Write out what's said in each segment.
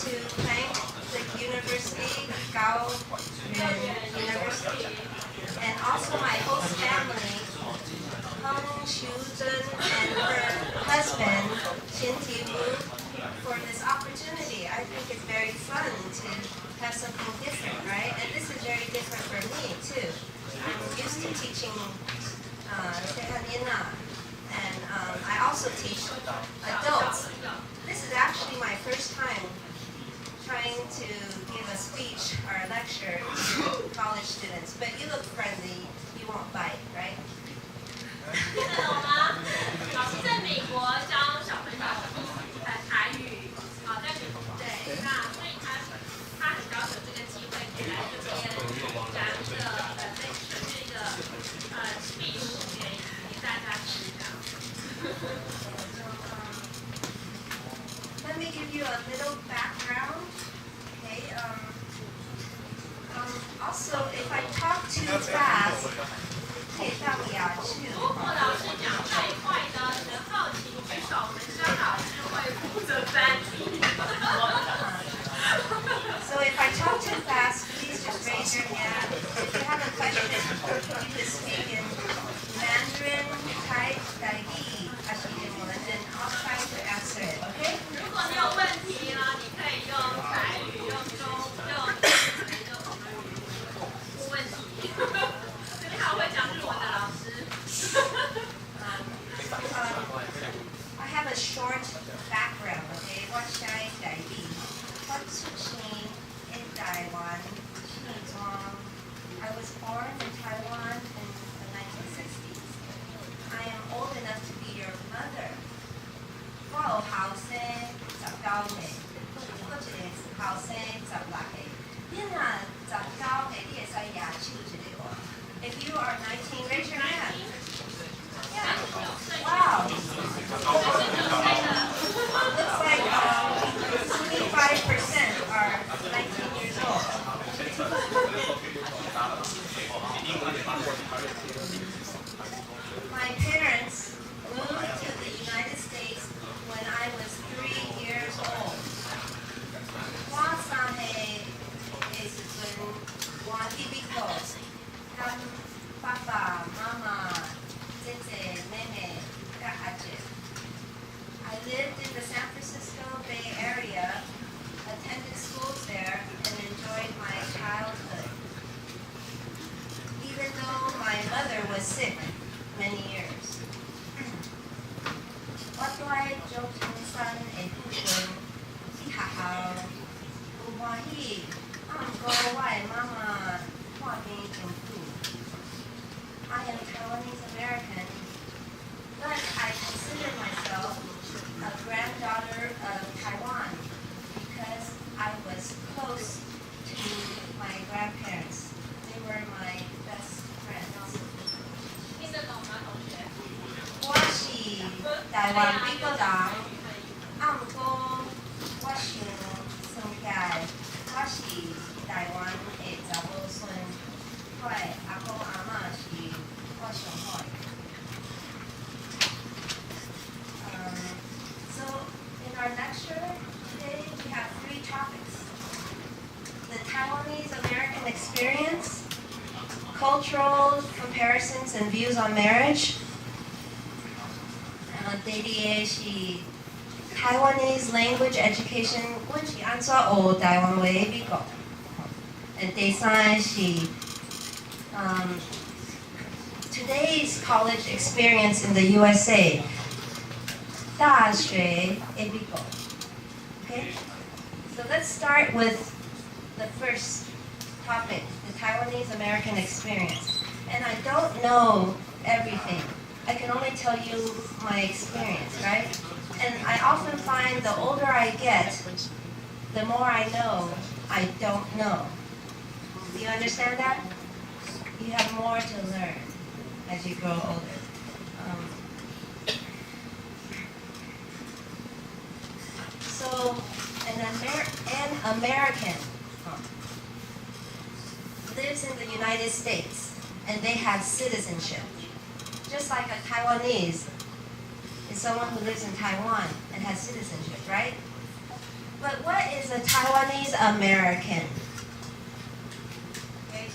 to thank the university,高苑University, and also my host family, Hung Shu-jun and her husband, Shin Ti-woo, for this opportunity. I think it's very fun to have something different, right? And this is very different for me, too. I'm used to teaching Sehanina, and I also teach adults. This is actually my first time trying to give a speech or a lecture to college students. But you look friendly, you won't bite, right? 听得懂吗？老师在美国教小朋友台语，好，在美国对，那所以他很高兴有这个机会可以来这边讲一个这个speech 给大家知道。Let me give you a little background. Okay. Also, if I talk too fast, 可以放牙齿。如果老师讲太快的时候，请举手，我们张老师会负责翻译。So if I talk too fast, please just raise your hand. If you have a question, you can speak in Mandarin, Thai, Daigi, and I'll try to answer it. Okay? 如果你有问题呢，你可以用台语、用问题。这里好会讲日文的老师。I have a short background. Okay, what should I be? In Taiwan, I was born in Taiwan in the 1960s. I am old enough to be your mother. 我有後生19歲，我一個後生16歲。你若19歲，你會使舉手一個。If you are 19, raise your hand. Yeah. Wow. Looks like 25% are 19 years old. My parents moved to the United States when I was 3 years old. 我3歲的時陣，我喺美國，跟爸爸媽媽、姐姐、妹妹跟阿姐。I lived in the San Francisco Bay Area, attended schools there, and enjoyed my childhood. Even though my mother was sick many years. 我在舊金山的附近去學校，有歡喜，不過我的媽媽看病真苦。I am Taiwanese American, but I consider myself a granddaughter of Taiwan because I was close to my grandparents. They were my best friends. 听得懂吗，同学？我是台湾美國人，不過我想起來，我是台灣的查某孫，我的阿公阿嬷是我上好的。So in our lecture today, we have 3 topics: the Taiwanese American experience, cultural comparisons and views on marriage. Taiwanese language education, 我是按怎學台灣話的美國。第三是today's college experience in the USA. 大學的美國。Okay? So let's start with the first topic, the Taiwanese American experience. And I don't know everything. I can only tell you my experience, right? And I often find the older I get, the more I know I don't know. Do you understand that? You have more to learn as you grow older. So an American lives in the United States and they have citizenship. Just like a Taiwanese is someone who lives in Taiwan and has citizenship, right? But what is a Taiwanese American? Okay.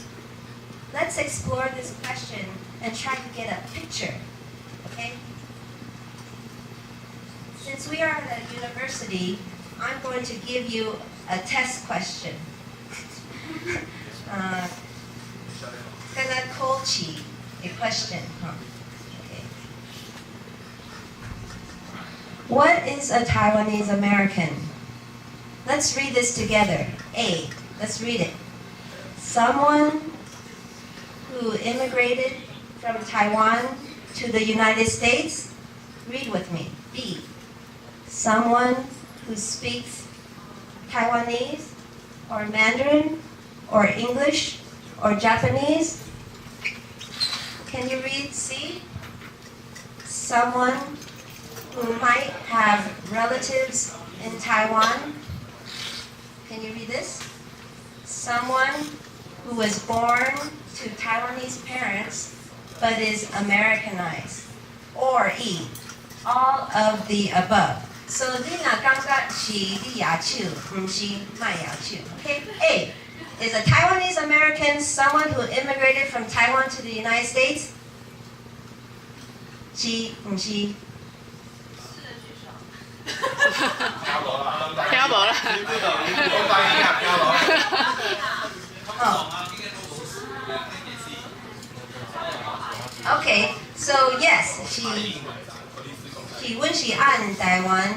Let's explore this question and try to get a picture. Okay? Since we are at a university, I'm going to give you a test question. Gonna Kochi, a question, huh? Okay. What is a Taiwanese American? Let's read this together. A, let's read it. Someone who immigrated from Taiwan to the United States. Read with me. B, someone who speaks Taiwanese or Mandarin or English or Japanese. Can you read C? Someone who might have relatives in Taiwan. Can you read this? Someone who was born to Taiwanese parents but is Americanized. Or E, all of the above. So,你若感觉是你牙手，不是卖牙手。Okay? A, is a Taiwanese American someone who immigrated from Taiwan to the United States? G, 不是。是的举手。听无啦。Okay, so yes, she when she按台湾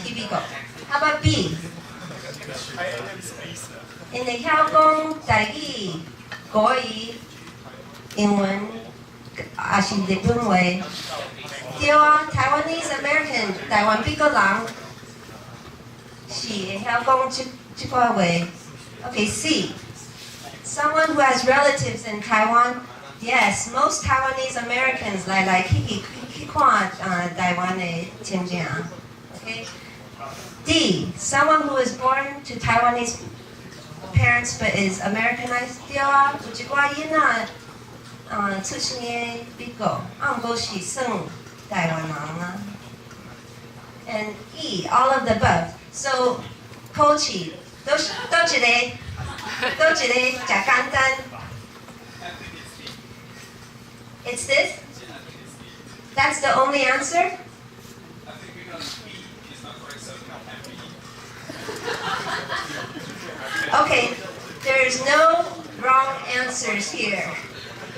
typical. How about B? 因为晓讲台语、国语、英文，也是日本话。对啊 ，Taiwanese American 台湾几个人是会晓讲这块话。Okay, C. Someone who has relatives in Taiwan. Yes, most Taiwanese Americans like去看台湾的亲戚啊。Okay. D. Someone who is born to Taiwanese parents but is Americanized. 对啊，有一寡囡仔出生在美国，不过是算台湾人啊。And E. All of the above. So, Kochi, 都一个真简单。It's this? That's the only answer? Okay, there's no wrong answers here.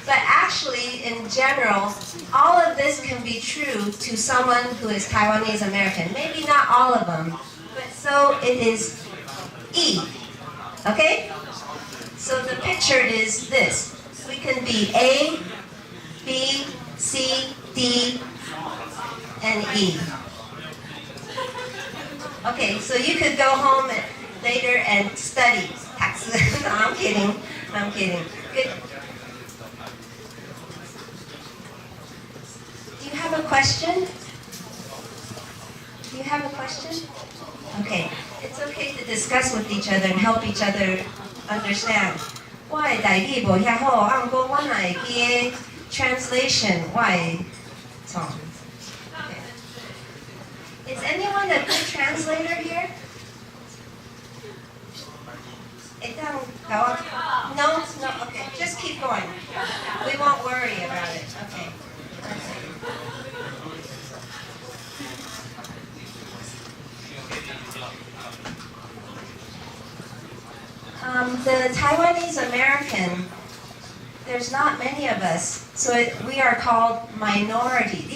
But actually, in general, all of this can be true to someone who is Taiwanese American. Maybe not all of them, but so it is E. Okay? So the picture is this. We can be A, B, C, D, and E. Okay, so you could go home later and study. No, I'm kidding. I'm kidding. Good. Do you have a question? Do you have a question? Okay. It's okay to discuss with each other and help each other understand. 我的台语无遐好，不过我若会记个 translation, why? Is anyone a good translator here? No, okay, just keep going. We won't worry about it. Okay. The Taiwanese American, there's not many of us, so we are called minority.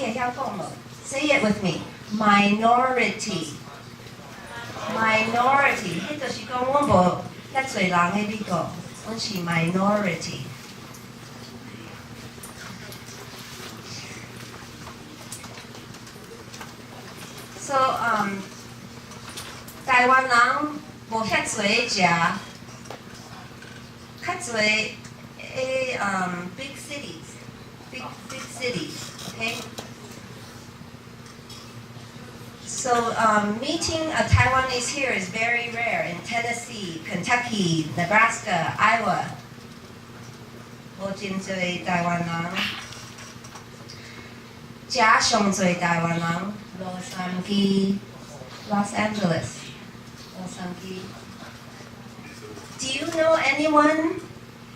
Say it with me. Minority. Minority. 迄就是讲我无遐侪人喺美国，我是 minority. So 台湾人无遐侪食，较侪big cities, okay? So meeting a Taiwanese here is very rare in Tennessee, Kentucky, Nebraska, Iowa. 无真侪台湾人，食上侪台湾人，洛杉矶、Los Angeles, Samki. Do you know anyone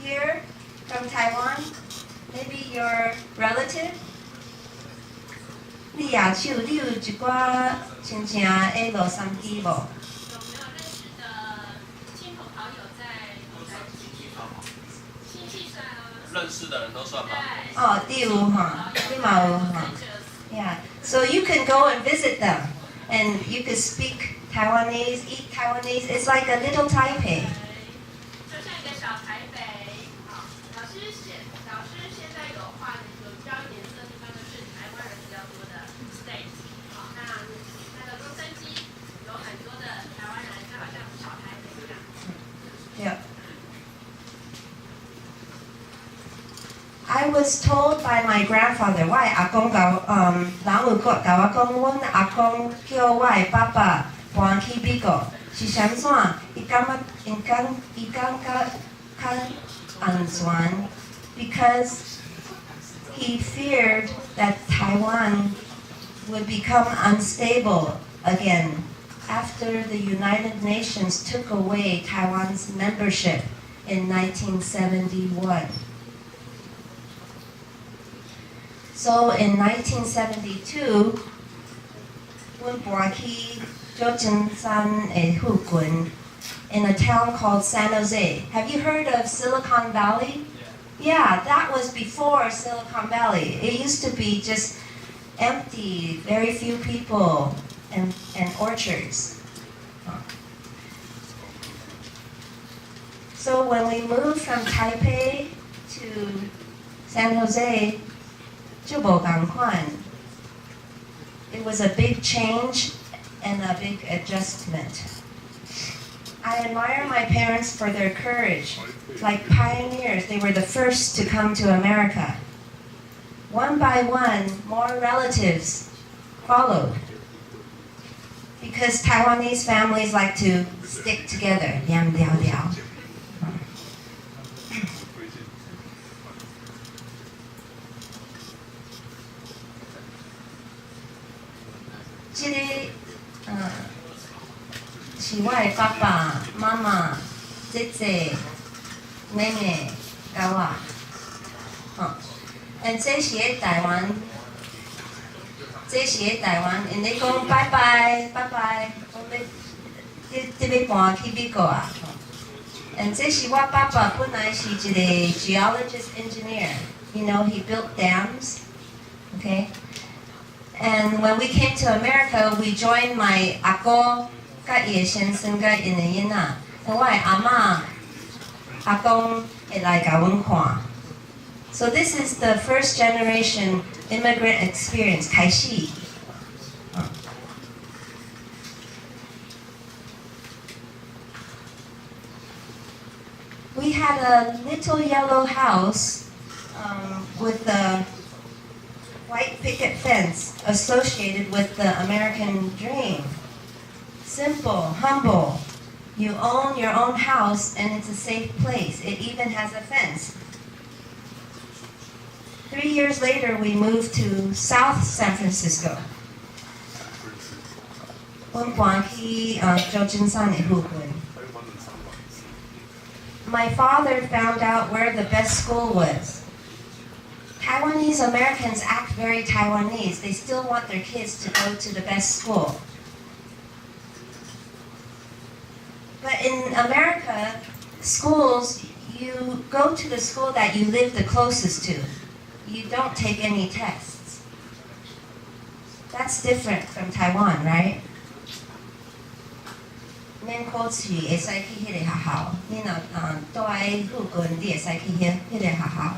here from Taiwan? Maybe your relative? 你亚手，你有一寡亲戚会落三基无？有没有认识的亲朋好友在亲戚算啊？认识的人都算吗？哦，你有哈，你嘛有哈。Yeah, so you can go and visit them, and you can speak Taiwanese, eat Taiwanese. It's like a little Taipei. 就像一个小台北。好，老师现在有画有标颜色地方就是台湾人比较多的 state。好，那个洛杉矶有很多的台湾人，就好像小台北一样。Yeah. I was told by my grandfather, 我的阿公人有甲我讲，阮阿公叫我的爸爸搬去美国，是啥物？伊感觉较安全 ，because he feared that Taiwan would become unstable again after the United Nations took away Taiwan's membership in 1971. So in 1972, 阮搬去旧金山的附近 in a town called San Jose. Have you heard of Silicon Valley? Yeah, that was before Silicon Valley. It used to be just empty, very few people, and orchards. So when we moved from Taipei to San Jose, it was a big change and a big adjustment. I admire my parents for their courage. Like pioneers, they were the first to come to America. One by one, more relatives followed. Because Taiwanese families like to stick together. Liang liao liao. 这个，是我的爸爸妈妈、姐姐、妹妹、甲我，这是喺台湾，因你讲拜拜，我要搬去美国啊。这是我爸爸本来是一个 geologist engineer. You know, he built dams. Okay. And when we came to America, we joined my 阿哥、甲伊的先生、甲因的囡仔，我的阿嬷、阿公会来甲阮看。So this is the first generation immigrant experience 开始。We had a little yellow house with a white picket fence associated with the American dream. Simple, humble. You own your own house and it's a safe place. It even has a fence. 3 years later, we moved to South San Francisco. My father found out where the best school was. Taiwanese Americans act very Taiwanese. They still want their kids to go to the best school. But in America, schools, you go to the school that you live the closest to. You don't take any tests. That's different from Taiwan, right? 免考试会使去迄个学校，你若住喺附近，你会使去迄个学校。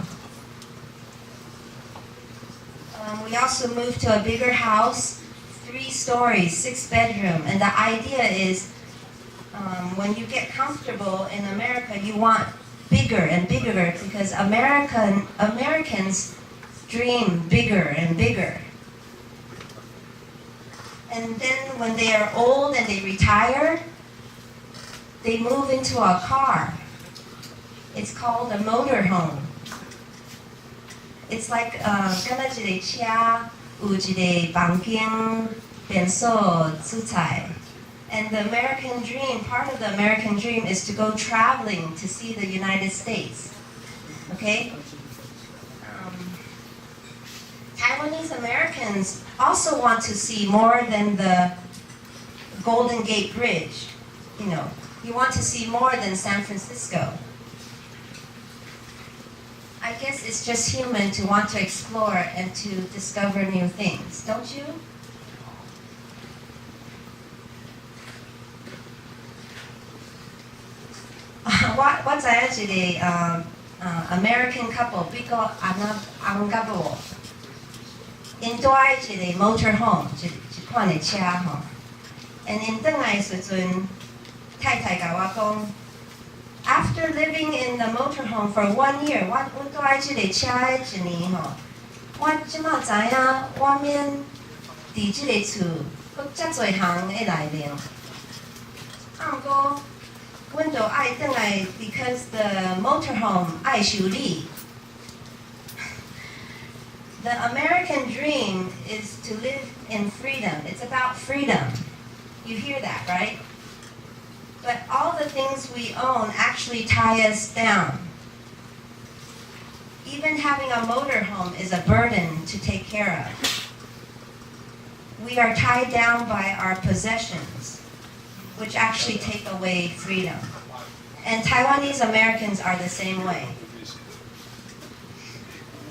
We also moved to a bigger house, 3 stories, 6 bedroom, and the idea is when you get comfortable in America, you want bigger and bigger because Americans dream bigger and bigger. And then when they are old and they retire, they move into a car. It's called a motorhome. It's like 敢若一个车，有一个房间、便所、煮菜 And the American dream, part of the American dream is to go traveling to see the United States. Okay? Taiwanese Americans also want to see more than the Golden Gate Bridge. You know, you want to see more than San Francisco. I guess it's just human to want to explore and to discover new things, don't you? What I actually American couple, because I'm couple, enjoy the motorhome, 一款的车吼。And in 回来时阵，太太甲我讲 ，after living in the motorhome for 1 year， 我住在这个车的1年吼，我即马知影，我免伫这个厝，搁遮侪项会来练。啊，毋过，阮就爱回来 ，because the motorhome 爱修理。The American dream is to live in freedom. It's about freedom. You hear that, right? But all the things we own actually tie us down. Even having a motorhome is a burden to take care of. We are tied down by our possessions, which actually take away freedom. And Taiwanese Americans are the same way.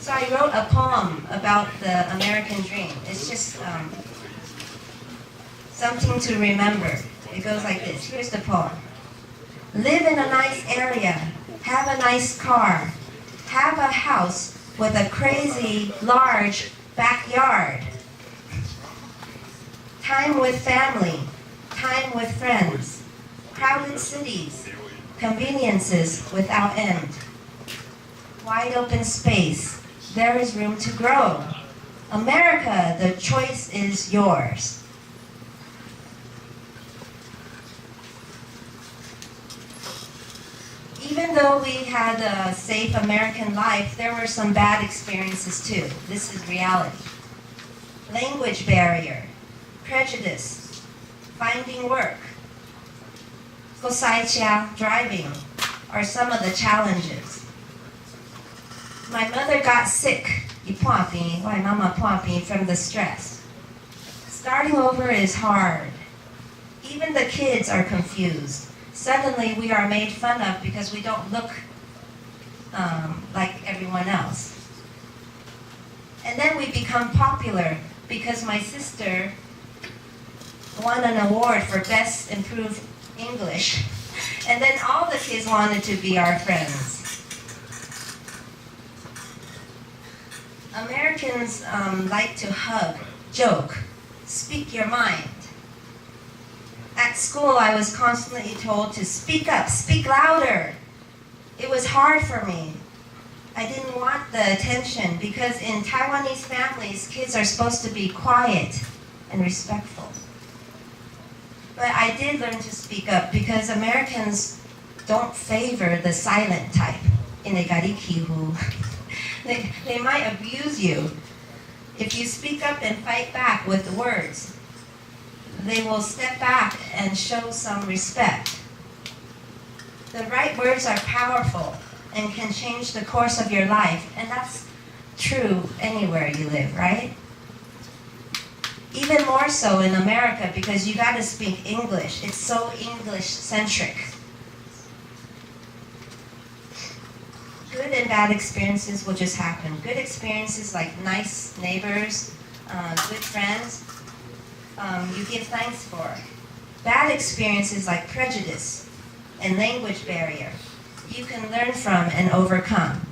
So I wrote a poem about the American dream. It's just something to remember. It goes like this. Here's the poem. Live in a nice area. Have a nice car. Have a house with a crazy large backyard. Time with family. Time with friends. Crowded cities. Conveniences without end. Wide open space. There is room to grow. America, the choice is yours. Even though we had a safe American life, there were some bad experiences too. This is reality. Language barrier, prejudice, finding work, driving are some of the challenges. My mother got sick from the stress. Starting over is hard. Even the kids are confused. Suddenly we are made fun of because we don't look like everyone else. And then we become popular because my sister won an award for Best Improved English. And then all the kids wanted to be our friends. Americans like to hug, joke, speak your mind. At school, I was constantly told to speak up, speak louder. It was hard for me. I didn't want the attention because in Taiwanese families, kids are supposed to be quiet and respectful. But I did learn to speak up because Americans don't favor the silent type. They might abuse you. If you speak up and fight back with words, they will step back and show some respect. The right words are powerful and can change the course of your life, and that's true anywhere you live, right? Even more so in America because you got to speak English. It's so English-centric. Good and bad experiences will just happen. Good experiences like nice neighbors, good friends, you give thanks for. Bad experiences like prejudice and language barrier, you can learn from and overcome.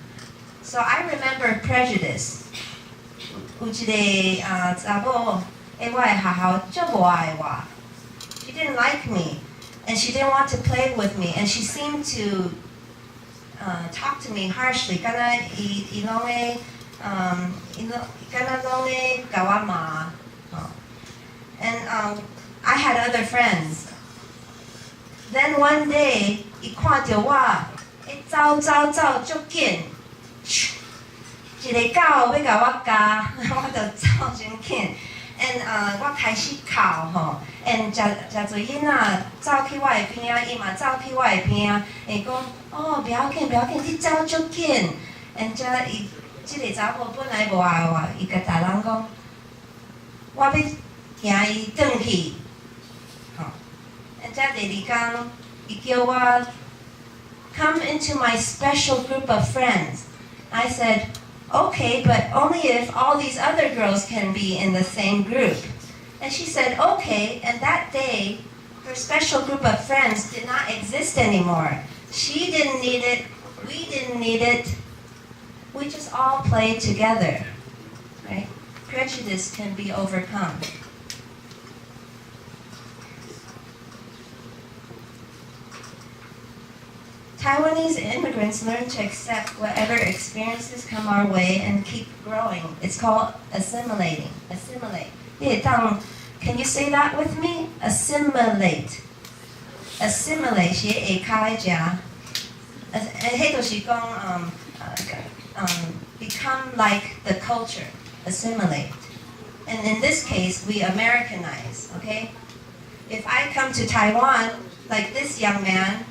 So I remember prejudice. She didn't like me, and she didn't want to play with me, and she seemed to talk to me harshly. And I had other friends. Then one day, And 我开始哭吼 ，and 真侪囡仔走去我的边啊，伊嘛走去我的边啊，会讲哦，不要紧，不要紧，你走足紧。And 伊即个查某本来无爱我，伊甲大人讲，我要惊伊转去，吼。And 第二天，伊叫我 come into my special group of friends. I said, okay, but only if all these other girls can be in the same group. And she said, okay, and that day, her special group of friends did not exist anymore. She didn't need it, we didn't need it. We just all played together, right? Prejudice can be overcome. Taiwanese immigrants learn to accept whatever experiences come our way and keep growing. It's called assimilating. Assimilate. Can you say that with me? Assimilate. Assimilate 是下骹的食。迄就是讲become like the culture. Assimilate. And in this case, we Americanize. Okay. If I come to Taiwan, like this young man,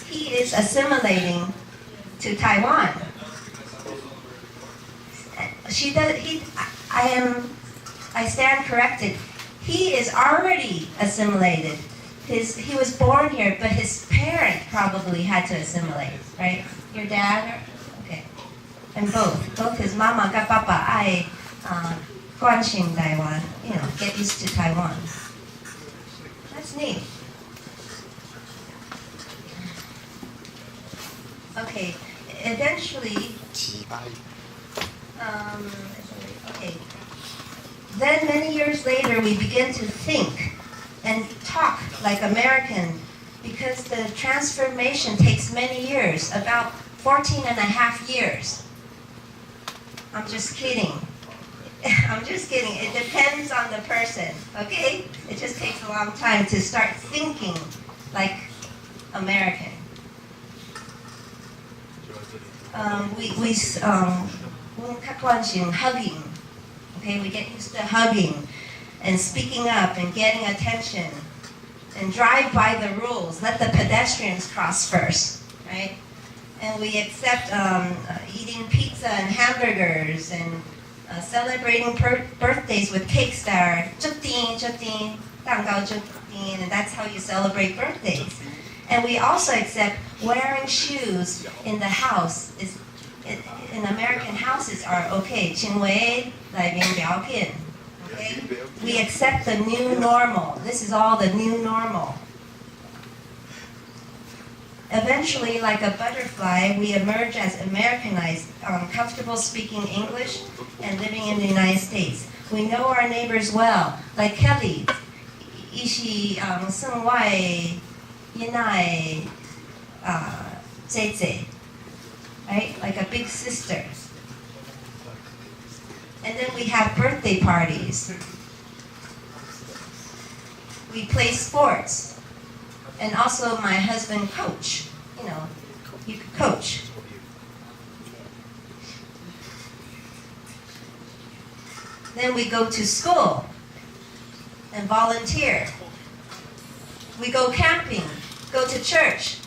he is assimilating to Taiwan. I stand corrected. He is already assimilated. He was born here, but his parent probably had to assimilate, right? Your dad, okay, and both his mama and papa 爱关心台湾, get used to Taiwan. That's neat. Okay, eventually, okay. Then many years later, we begin to think and talk like American because the transformation takes many years, about 14 and a half years. I'm just kidding. I'm just kidding. It depends on the person, okay? It just takes a long time to start thinking like American. Hugging. Okay, we get used to hugging and speaking up and getting attention and drive by the rules. Let the pedestrians cross first, right? And we accept eating pizza and hamburgers and celebrating birthdays with cakes that are and that's how you celebrate birthdays. And we also accept wearing shoes in the house in American houses are okay. Okay? We accept the new normal. This is all the new normal. Eventually, like a butterfly, we emerge as Americanized, comfortable speaking English and living in the United States. We know our neighbors well, like Kelly. Right? Like a big sister. And then we have birthday parties. We play sports. And also my husband coach. You could coach. Then we go to school and volunteer. We go camping, go to church,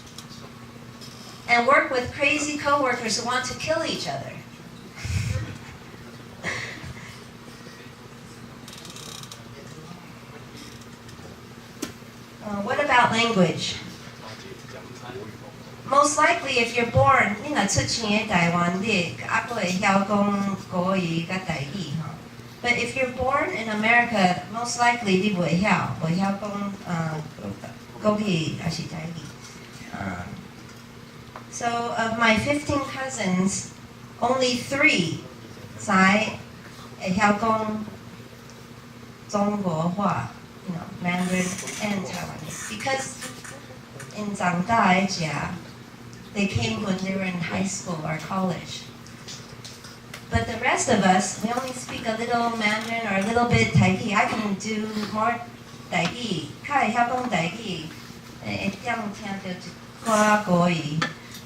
and work with crazy coworkers who want to kill each other. What about language? Most likely, if you're born, but if you're born in America, most likely you will So of my 15 cousins, only 3 才会晓讲中国话, Mandarin and Taiwanese. Because in Zhangda, they came when they were in high school or college. But the rest of us, we only speak a little Mandarin or a little bit Taigi. I can do more Taigi.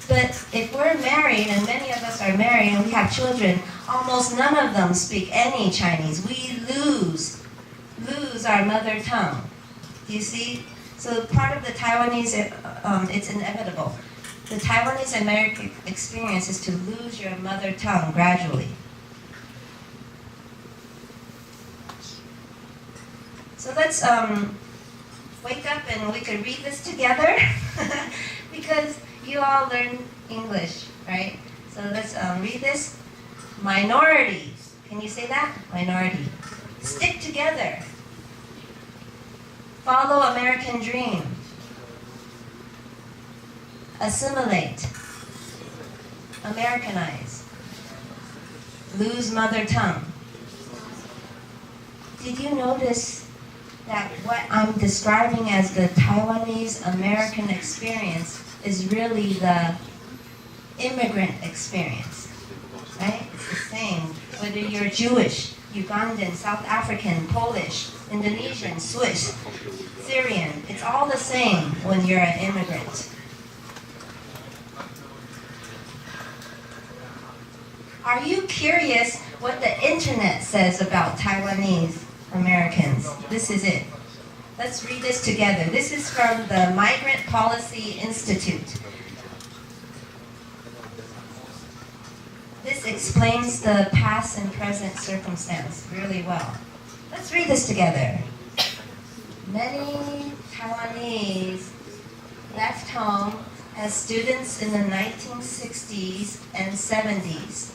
But if we're married, and many of us are married and we have children, almost none of them speak any Chinese. We lose lose our mother tongue. Do you see? So part of the Taiwanese, it's inevitable. The Taiwanese American experience is to lose your mother tongue gradually. So let's wake up and we can read this together because you all learn English, right? So let's read this. Minority. Can you say that? Minority. Stick together. Follow American dream. Assimilate. Americanize. Lose mother tongue. Did you notice that what I'm describing as the Taiwanese American experience is really the immigrant experience, right? It's the same, whether you're Jewish, Ugandan, South African, Polish, Indonesian, Swiss, Syrian, it's all the same when you're an immigrant. Are you curious what the internet says about Taiwanese Americans? This is it. Let's read this together. This is from the Migrant Policy Institute. This explains the past and present circumstance really well. Let's read this together. Many Taiwanese left home as students in the 1960s and 70s.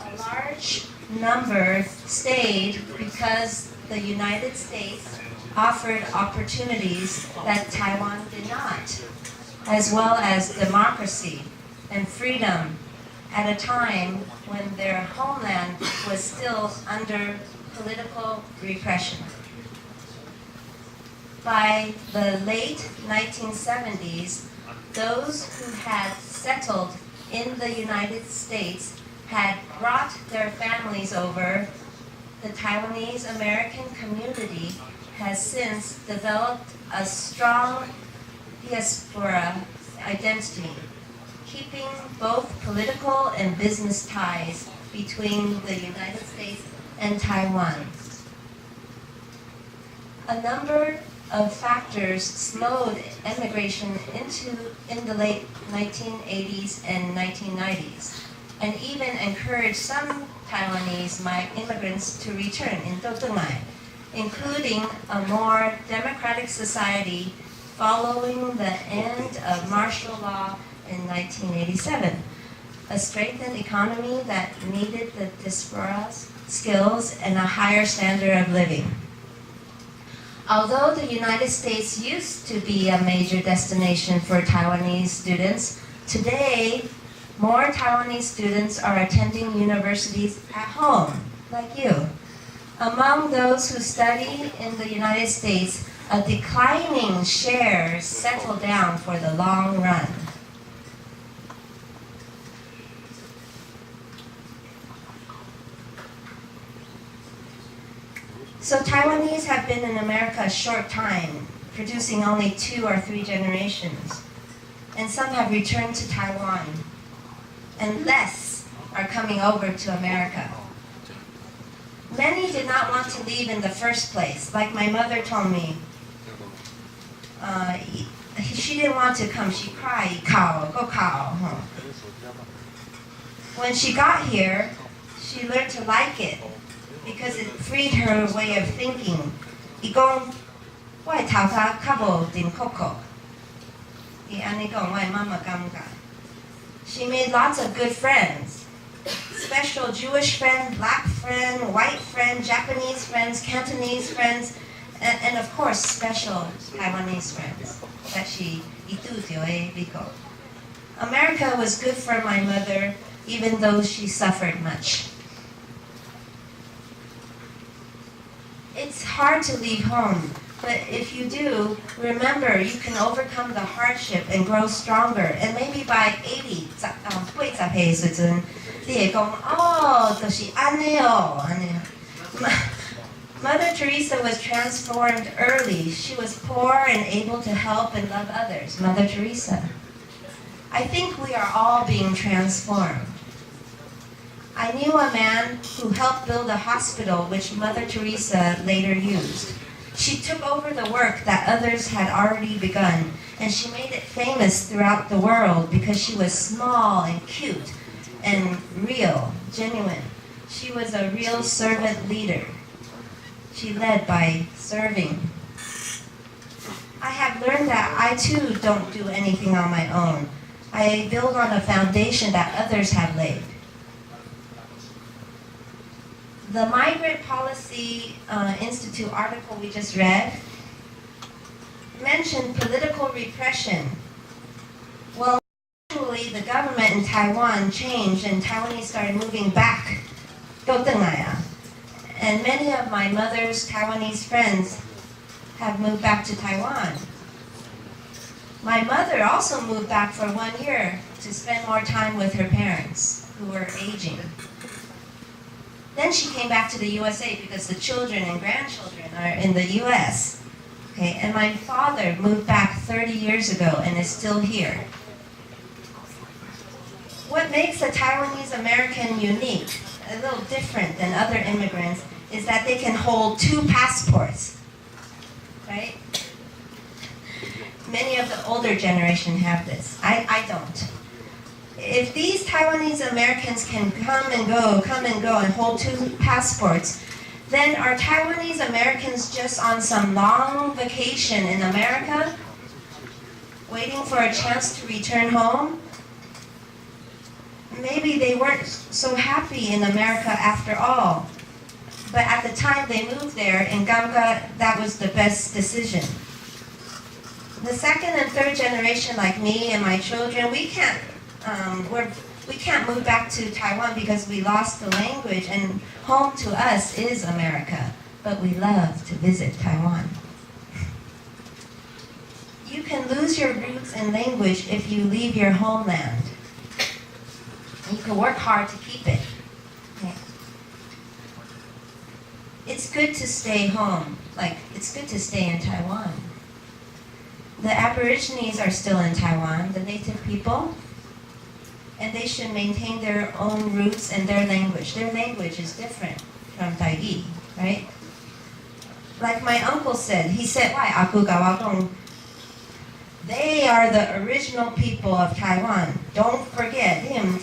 A large number stayed because the United States offered opportunities that Taiwan did not, as well as democracy and freedom at a time when their homeland was still under political repression. By the late 1970s, those who had settled in the United States had brought their families over. The Taiwanese American community has since developed a strong diaspora identity, keeping both political and business ties between the United States and Taiwan. A number of factors slowed immigration in the late 1980s and 1990s, and even encouraged some Taiwanese immigrants to return in Totungai, including a more democratic society following the end of martial law in 1987, a strengthened economy that needed the diaspora's skills and a higher standard of living. Although the United States used to be a major destination for Taiwanese students, today more Taiwanese students are attending universities at home, like you. Among those who study in the United States, a declining share settle down for the long run. So Taiwanese have been in America a short time, producing only 2 or 3 generations. And some have returned to Taiwan, and less are coming over to America. Many did not want to leave in the first place. Like my mother told me, she didn't want to come. She cried, go kao. When she got here, she learned to like it because it freed her way of thinking. She made lots of good friends. Special Jewish friend, black friend, white friend, Japanese friends, Cantonese friends, and of course special Taiwanese friends that she America was good for my mother, even though she suffered much. It's hard to leave home, but if you do, remember you can overcome the hardship and grow stronger. And maybe by 80, Mother Teresa was transformed early. She was poor and able to help and love others. Mother Teresa. I think we are all being transformed. I knew a man who helped build a hospital which Mother Teresa later used. She took over the work that others had already begun, and she made it famous throughout the world because she was small and cute and real, genuine. She was a real servant leader. She led by serving. I have learned that I too don't do anything on my own. I build on a foundation that others have laid. The Migrant Policy Institute article we just read mentioned political repression. Well, actually, the government in Taiwan changed and Taiwanese started moving back. And many of my mother's Taiwanese friends have moved back to Taiwan. My mother also moved back for 1 year to spend more time with her parents, who were aging. Then she came back to the USA because the children and grandchildren are in the US. Okay, and my father moved back 30 years ago and is still here. What makes a Taiwanese American unique, a little different than other immigrants, is that they can hold 2 passports, right? Many of the older generation have this. I don't. If these Taiwanese Americans can come and go, and hold 2 passports, then are Taiwanese Americans just on some long vacation in America, waiting for a chance to return home? Maybe they weren't so happy in America after all. But at the time they moved there in Gamga, that was the best decision. The second and third generation, like me and my children, we can't move back to Taiwan because we lost the language, and home to us is America, but we love to visit Taiwan. You can lose your roots and language if you leave your homeland. You can work hard to keep it. Okay. It's good to stay home, it's good to stay in Taiwan. The Aborigines are still in Taiwan, the native people, and they should maintain their own roots and their language. Their language is different from Taigi, right? Like my uncle said, he said, "Why aku gawagong? They are the original people of Taiwan. Don't forget, and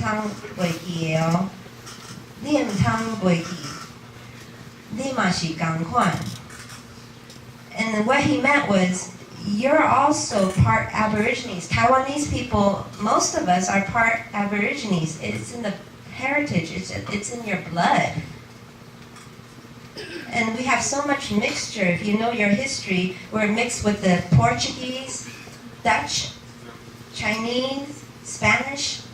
what he meant was, you're also part Aborigines. Taiwanese people, most of us are part Aborigines. It's in the heritage, it's in your blood. And we have so much mixture. If you know your history, we're mixed with the Portuguese, Dutch, Chinese, Spanish,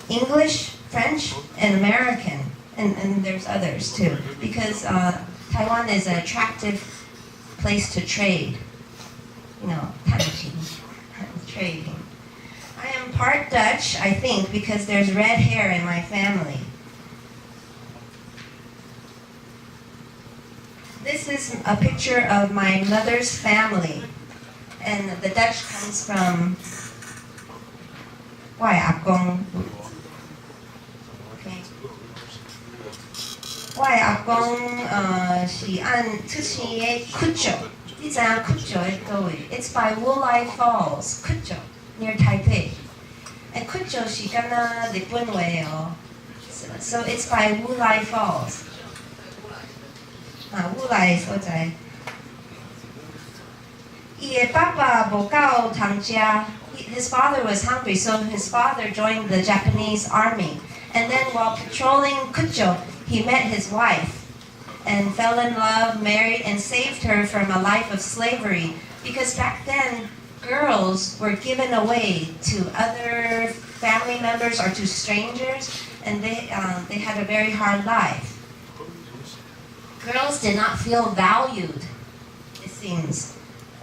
English, French, and American. And there's others too. Because Taiwan is an attractive place to trade. Trading. I am part Dutch, I think, because there's red hair in my family. This is a picture of my mother's family, and the Dutch comes from Akong. Okay. Akong 是按出生的Kucho. It's by Wulai Falls, Kucho, near Taipei. And Kucho is Japanese. So it's by Wulai Falls. Wulai is what I. His father was hungry, so his father joined the Japanese army. And then while patrolling Kucho, he met his wife and fell in love, married, and saved her from a life of slavery. Because back then, girls were given away to other family members or to strangers, and they had a very hard life. Girls did not feel valued, it seems.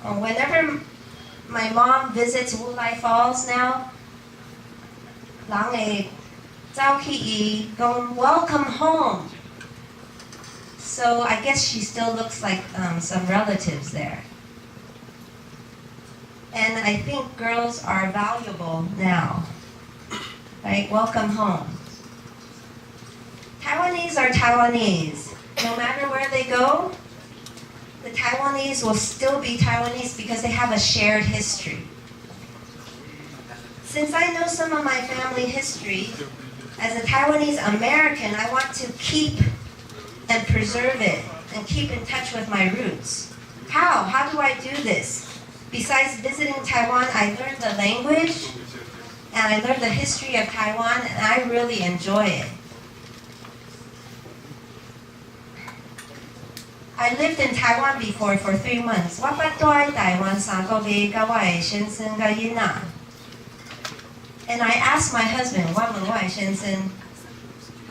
Whenever my mom visits Wulai Falls now, welcome home. So I guess she still looks like some relatives there. And I think girls are valuable now. Right? Welcome home. Taiwanese are Taiwanese. No matter where they go, the Taiwanese will still be Taiwanese because they have a shared history. Since I know some of my family history, as a Taiwanese American, I want to keep and preserve it and keep in touch with my roots. How? How do I do this? Besides visiting Taiwan, I learned the language and I learned the history of Taiwan, and I really enjoy it. I lived in Taiwan before for 3 months. 我捌住喺台灣3個月，甲我的先生甲囡仔。And I asked my husband, 我問我的先生,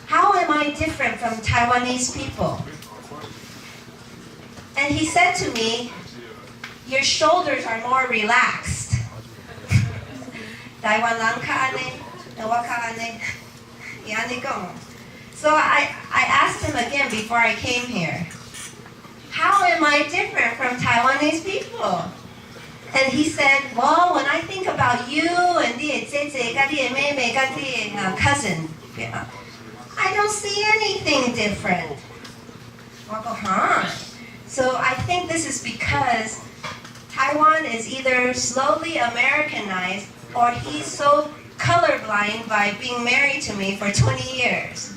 how am I different from Taiwanese people? And he said to me, your shoulders are more relaxed. 台灣人較安尼，我較安尼，伊安尼講。So I asked him again before I came here, how am I different from Taiwanese people? And he said, well, when I think about you and the cousin, I don't see anything different. I go, huh? So I think this is because Taiwan is either slowly Americanized or he's so colorblind by being married to me for 20 years.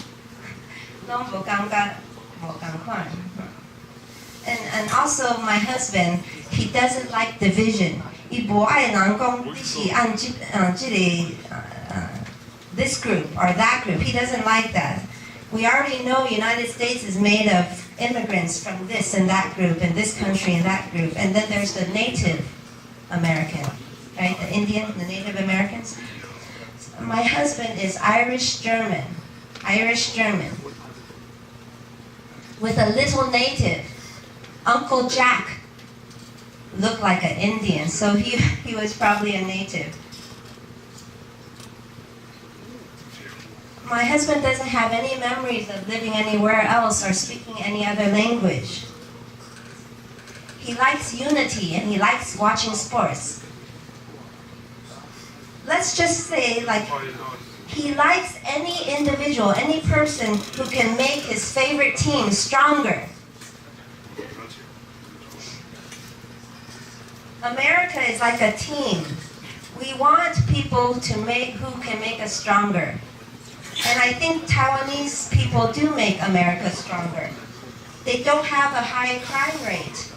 And also my husband, he doesn't like division. This group or that group. He doesn't like that. We already know United States is made of immigrants from this and that group and this country and that group. And then there's the Native American, right? The Indian, the Native Americans. My husband is Irish-German, with a little native. Uncle Jack looked like an Indian, so he was probably a native. My husband doesn't have any memories of living anywhere else or speaking any other language. He likes unity and he likes watching sports. Let's just say, like, he likes any individual, any person who can make his favorite team stronger. America is like a team. We want people who can make us stronger. And I think Taiwanese people do make America stronger. They don't have a high crime rate.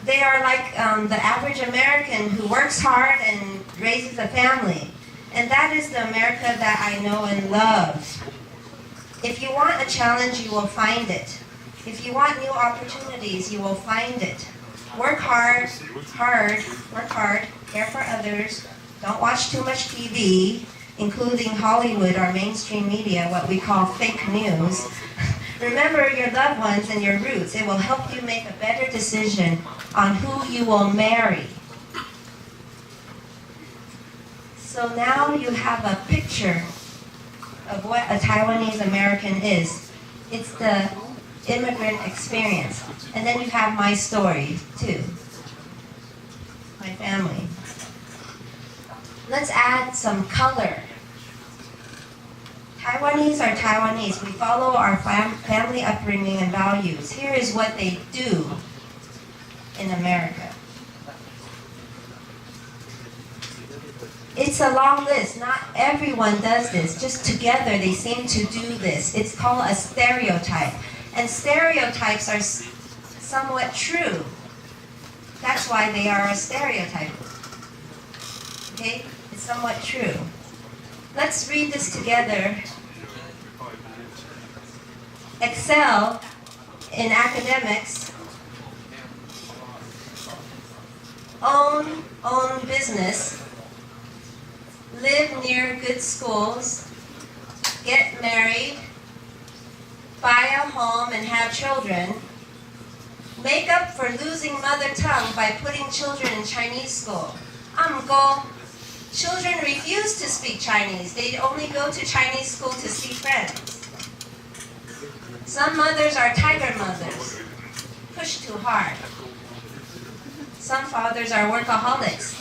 They are like the average American who works hard and raises a family. And that is the America that I know and love. If you want a challenge, you will find it. If you want new opportunities, you will find it. Work hard, work hard, care for others, don't watch too much TV, including Hollywood or mainstream media, what we call fake news. Remember your loved ones and your roots. It will help you make a better decision on who you will marry. So now you have a picture of what a Taiwanese American is. It's the immigrant experience. And then you have my story, too. My family. Let's add some color. Taiwanese are Taiwanese. We follow our family upbringing and values. Here is what they do in America. It's a long list. Not everyone does this. Just together they seem to do this. It's called a stereotype. And stereotypes are somewhat true. That's why they are a stereotype. Okay? It's somewhat true. Let's read this together. Excel in academics. Own business. Live near good schools. Get married. Buy a home and have children. Make up for losing mother tongue by putting children in Chinese school. Children refuse to speak Chinese. They only go to Chinese school to see friends. Some mothers are tiger mothers. Push too hard. Some fathers are workaholics.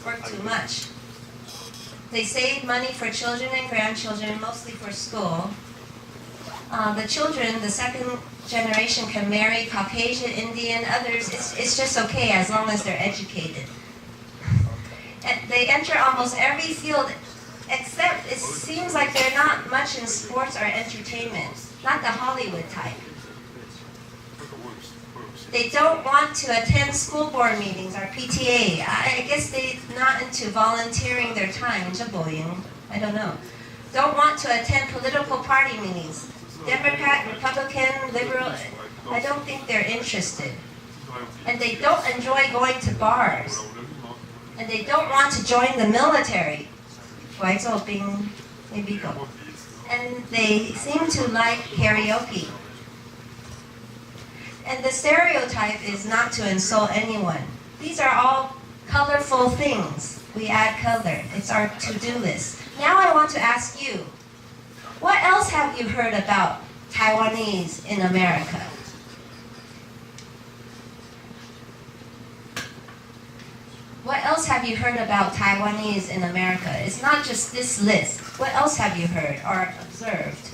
Work too much. They save money for children and grandchildren, mostly for school. The children, the second generation, can marry Caucasian, Indian, others. It's just okay as long as they're educated. And they enter almost every field, except it seems like they're not much in sports or entertainment, not the Hollywood type. They don't want to attend school board meetings or PTA. I guess they're not into volunteering their time. I don't know. Don't want to attend political party meetings. Democrat, Republican, Liberal, I don't think they're interested. And they don't enjoy going to bars. And they don't want to join the military. And they seem to like karaoke. And the stereotype is not to insult anyone. These are all colorful things. We add color. It's our to-do list. Now I want to ask you, what else have you heard about Taiwanese in America? What else have you heard about Taiwanese in America? It's not just this list. What else have you heard or observed?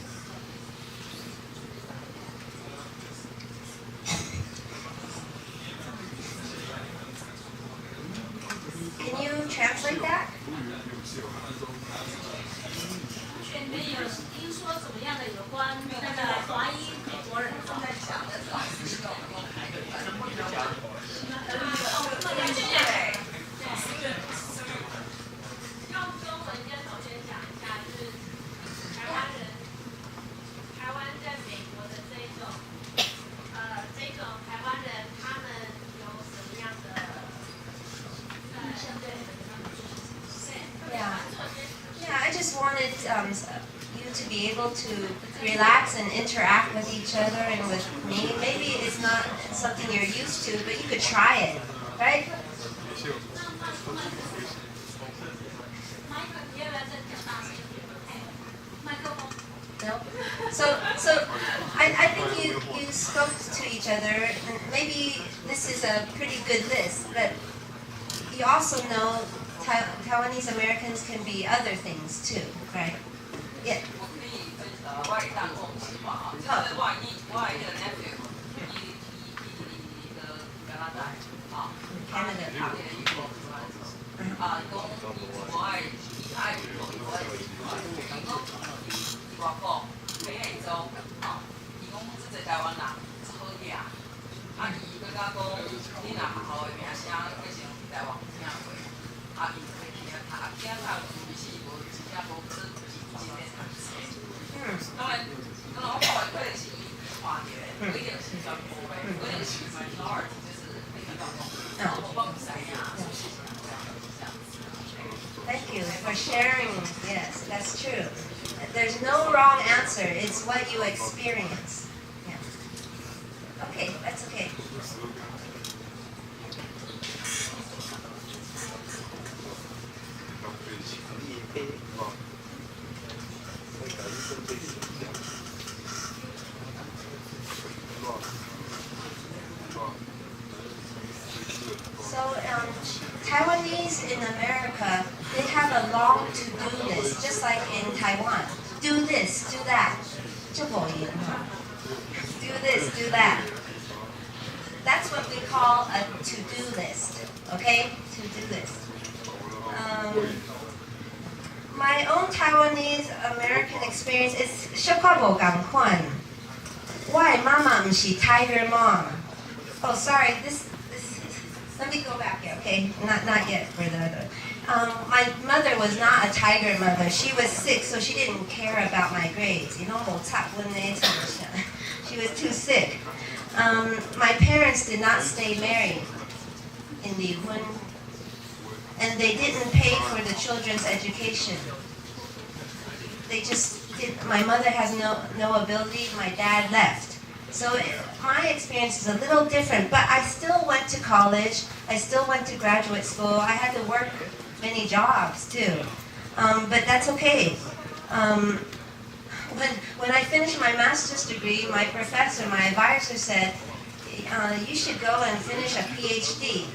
Can you translate that? 你们有听说怎么样的有关那个华裔美国人正在讲的时候？用中文跟同学讲一下，就是台湾在美国的这种台湾人，他们有什么样的Yeah, I just wanted you to be able to relax and interact with each other and with me. Maybe it's not something you're used to, but you could try it, right? No? So I think you spoke to each other, and maybe this is a pretty good list, but you also know Taiwanese Americans can be other things too, right? Yeah. Thank you for sharing. Yes, that's true. There's no wrong answer. It's what you experience. Yeah. Okay, that's okay. So, Taiwanese in America, they have a long to-do list, just like in Taiwan. Do this, do that. Do this, do that. That's what we call a to-do list, okay? To-do list. My own Taiwanese American experience is 小可无同款。我的妈妈不是 Tiger Mom. Oh, sorry. This. Let me go back here, okay? Not yet for the other. My mother was not a tiger mother. She was sick, so she didn't care about my grades. You know, she was too sick. My parents did not stay married in Li-hun, and they didn't pay for the children's education. They just did. My mother has no ability. My dad left. So my experience is a little different, but I still went to college. I still went to graduate school. I had to work many jobs too, but that's okay. When I finished my master's degree, my professor, my advisor said, you should go and finish a PhD.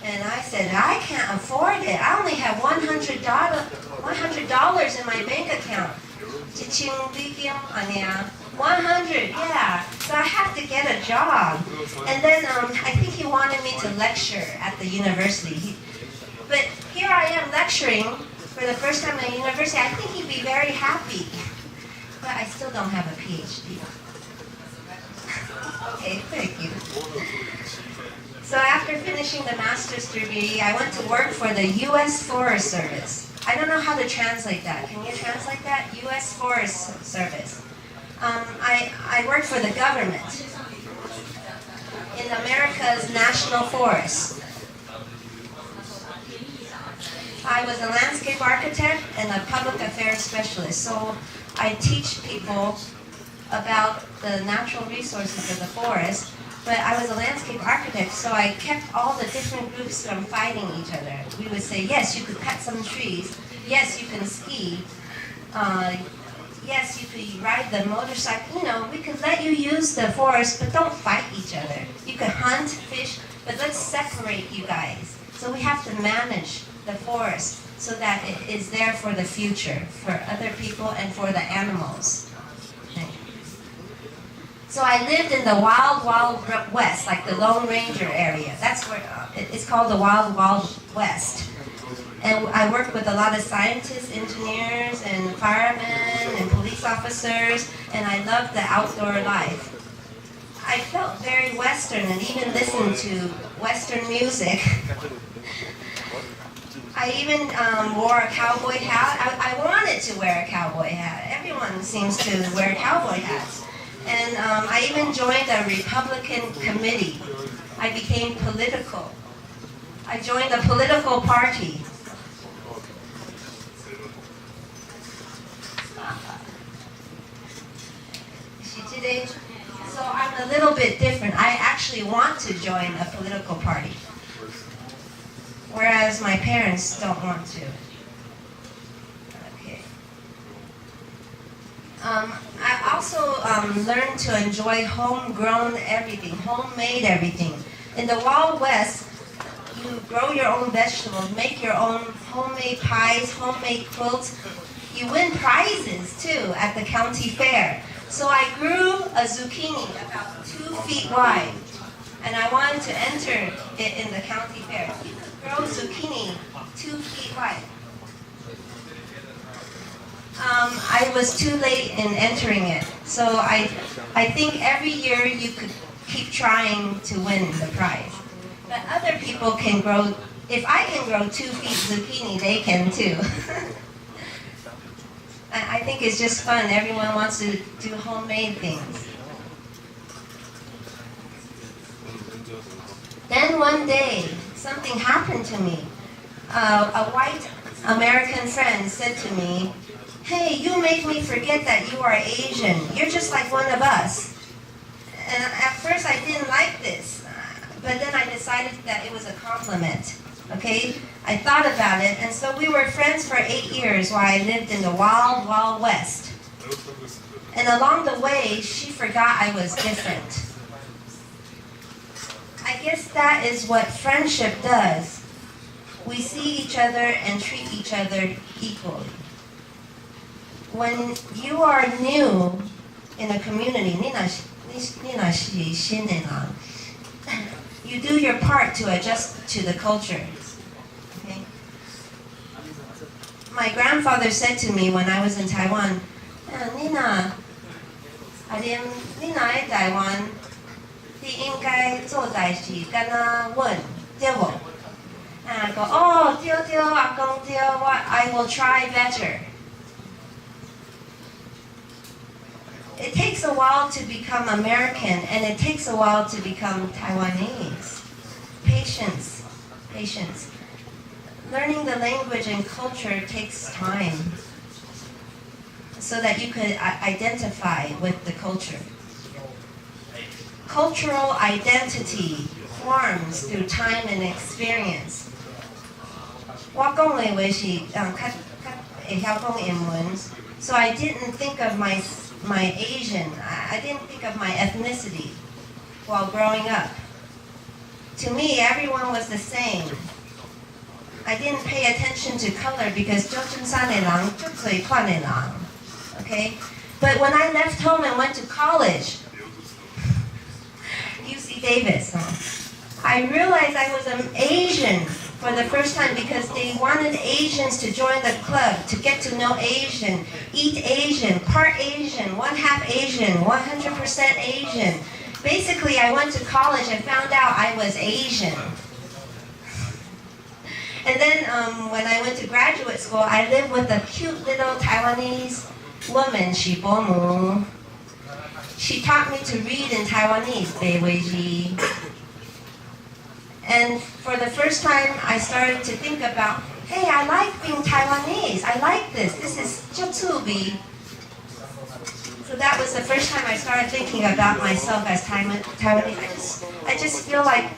And I said, I can't afford it. I only have $100 in my bank account. 100, yeah. So I had to get a job. And then I think he wanted me to lecture at the university. But here I am lecturing for the first time at the university. I think he'd be very happy. But I still don't have a PhD. Okay, thank you. So after finishing the master's degree, I went to work for the U.S. Forest Service. I don't know how to translate that. Can you translate that? U.S. Forest Service. I worked for the government in America's national forests. I was a landscape architect and a public affairs specialist. So I teach people about the natural resources of the forest. But I was a landscape architect, so I kept all the different groups from fighting each other. We would say, yes, you could cut some trees. Yes, you can ski. Yes, you could ride the motorcycle. You know, we could let you use the forest, but don't fight each other. You could hunt, fish, but let's separate you guys. So we have to manage the forest so that it is there for the future, for other people and for the animals. Okay. So I lived in the wild, wild west, like the Lone Ranger area. That's where it's called the wild, wild west. And I worked with a lot of scientists, engineers, and firemen, and police officers, and I loved the outdoor life. I felt very Western and even listened to Western music. I even wore a cowboy hat. I wanted to wear a cowboy hat. Everyone seems to wear cowboy hats. And I even joined a Republican committee. I became political. I joined a political party. So I'm a little bit different. I actually want to join a political party, whereas my parents don't want to. Okay. I also learned to enjoy homegrown everything, homemade everything. In the Wild West, you grow your own vegetables, make your own homemade pies, homemade quilts. You win prizes too at the county fair. So I grew a zucchini about 2 feet wide, and I wanted to enter it in the county fair. You could grow zucchini 2 feet wide. I was too late in entering it, so I think every year you could keep trying to win the prize. But other people can grow, if I can grow 2 feet zucchini, they can too. I think it's just fun. Everyone wants to do homemade things. Then one day, something happened to me. A white American friend said to me, "Hey, you make me forget that you are Asian. You're just like one of us." And at first I didn't like this, but then I decided that it was a compliment. Okay, I thought about it, and so we were friends for 8 years while I lived in the wild, wild west. And along the way, she forgot I was different. I guess that is what friendship does. We see each other and treat each other equally. When you are new in a community, you do your part to adjust to the culture. Okay? My grandfather said to me when I was in Taiwan, "Nina, 你若在台湾，你应该做代志，敢若阮，对无？”I go, "Oh, 对对，阿公对，I will try better." It takes a while to become American, and it takes a while to become Taiwanese. Patience, patience. Learning the language and culture takes time so that you could identify with the culture. Cultural identity forms through time and experience. 我讲的话是会晓讲英文, so I didn't think of my Asian, I didn't think of my ethnicity while growing up. To me, everyone was the same. I didn't pay attention to color because 就真山的人，就最款的人, okay? But when I left home and went to college, UC Davis, I realized I was an Asian for the first time because they wanted Asians to join the club, to get to know Asian, eat Asian, part Asian, 1/2 Asian, 100% Asian. Basically, I went to college and found out I was Asian. And then when I went to graduate school, I lived with a cute little Taiwanese woman, Shibomu. She taught me to read in Taiwanese, Beiweiji. And for the first time, I started to think about, hey, I like being Taiwanese. I like this. This is Jotsubi. So that was the first time I started thinking about myself as Taiwanese. I just feel like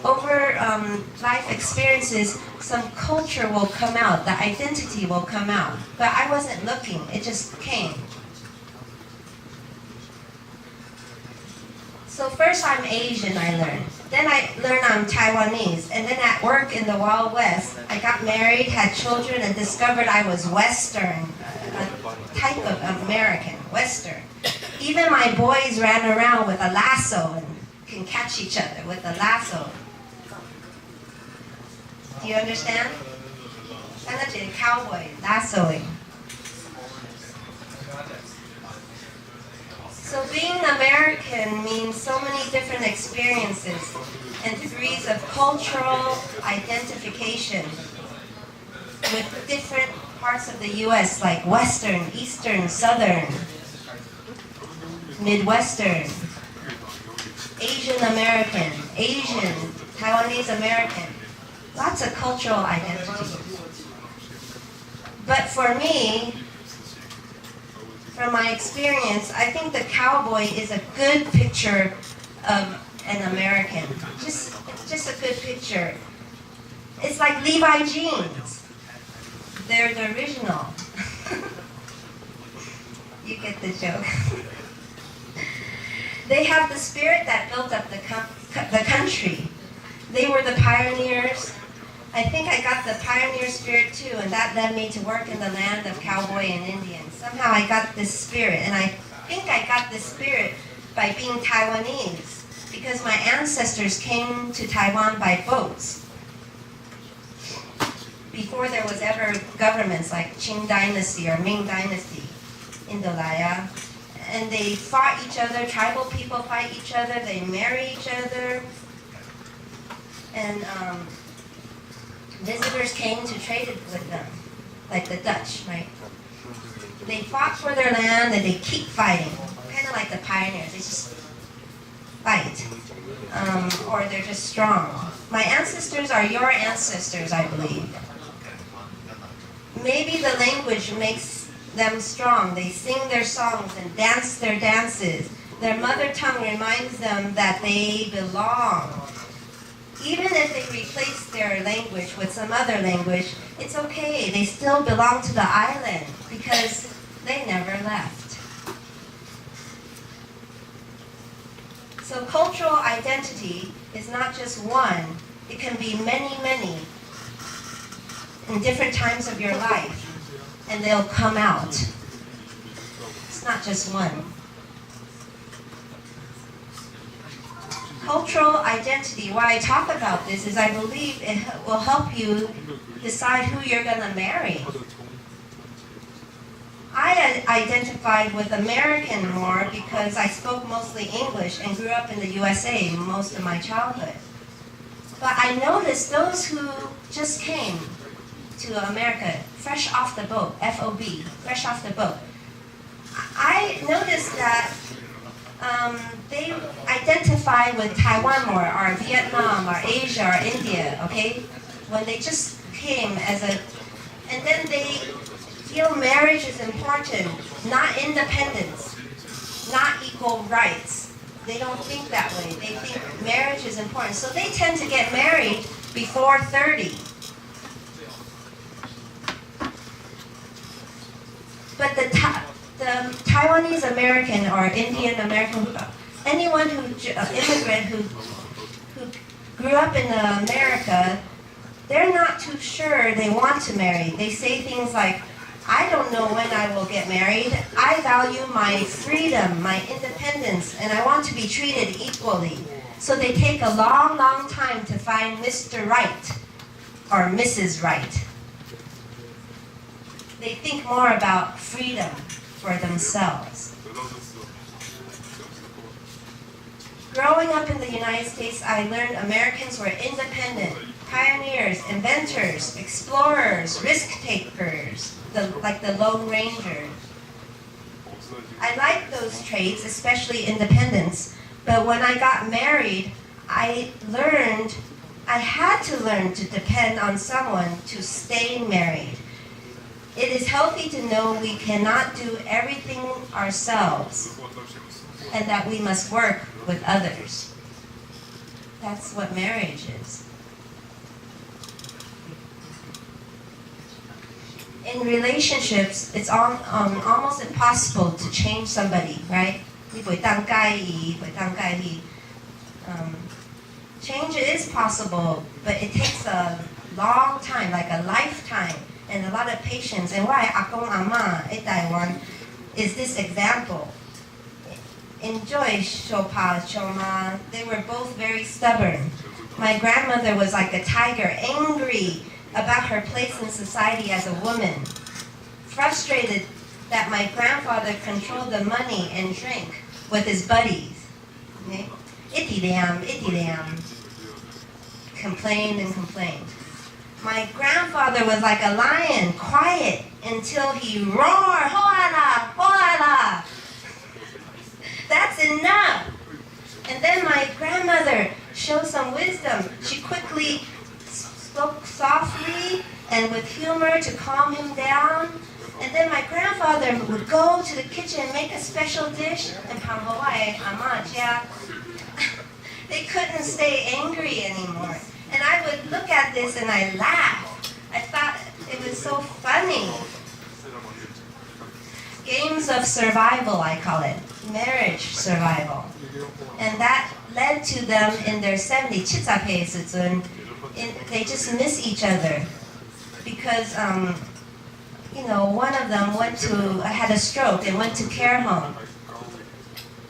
over life experiences, some culture will come out, the identity will come out. But I wasn't looking, it just came. So first I'm Asian, I learned. Then I learned I'm Taiwanese. And then at work in the Wild West, I got married, had children, and discovered I was Western, a type of American, Western. Even my boys ran around with a lasso and can catch each other with a lasso. Do you understand? That's a cowboy, lassoing. So being American means so many different experiences and degrees of cultural identification with different parts of the U.S. like Western, Eastern, Southern, Midwestern, Asian American, Asian, Taiwanese American. Lots of cultural identity. But for me, from my experience, I think the cowboy is a good picture of an American. Just a good picture. It's like Levi jeans. They're the original. You get the joke. They have the spirit that built up the country. They were the pioneers. I think I got the pioneer spirit too, and that led me to work in the land of cowboy and Indian. Somehow I got this spirit, and I think I got this spirit by being Taiwanese, because my ancestors came to Taiwan by boats. Before there was ever governments like Qing Dynasty or Ming Dynasty in the Laya. And they fought each other, tribal people fight each other, they marry each other. And visitors came to trade with them, like the Dutch, right? They fought for their land and they keep fighting, kind of like the pioneers. They just fight, or they're just strong. My ancestors are your ancestors, I believe. Maybe the language makes them strong. They sing their songs and dance their dances. Their mother tongue reminds them that they belong. Even if they replace their language with some other language, it's okay. They still belong to the island because they never left. So cultural identity is not just one. It can be many, many in different times of your life, and they'll come out. It's not just one. Cultural identity, why I talk about this is I believe it will help you decide who you're going to marry. I identified with American more because I spoke mostly English and grew up in the USA most of my childhood. But I noticed those who just came to America, fresh off the boat, FOB, fresh off the boat, I noticed that they identify with Taiwan more, or Vietnam, or Asia, or India, okay? When they just came and then they feel marriage is important, not independence, not equal rights. They don't think that way. They think marriage is important. So they tend to get married before 30. But the Taiwanese American or Indian American, anyone immigrant who grew up in America, they're not too sure they want to marry. They say things like, I don't know when I will get married. I I value my freedom, my independence, and I want to be treated equally. So they take a long, long time to find Mr. Right or Mrs. Right. They think more about freedom for themselves. Growing up in the United States, I learned Americans were independent, pioneers, inventors, explorers, risk takers, like the Lone Ranger. I like those traits, especially independence, but when I got married, I had to learn to depend on someone to stay married. It is healthy to know we cannot do everything ourselves and that we must work with others. That's what marriage is. In relationships, it's almost impossible to change somebody, right? Change is possible, but it takes a long time, like a lifetime, and a lot of patience. And why Akong Ama in Taiwan is this example. Enjoy Shopa, Choma. They were both very stubborn. My grandmother was like a tiger, angry about her place in society as a woman, frustrated that my grandfather controlled the money and drink with his buddies. Okay? Itidam. Complained and complained. My grandfather was like a lion, quiet until he roared, hoala, hoala. That's enough. And then my grandmother showed some wisdom. She quickly spoke softly and with humor to calm him down. And then my grandfather would go to the kitchen and make a special dish. And they couldn't stay angry anymore. And I would look at this and I laughed. I thought it was so funny. Games of survival, I call it. Marriage survival. And that led to them in their 70s. They just miss each other. Because, one of them had a stroke and went to care home.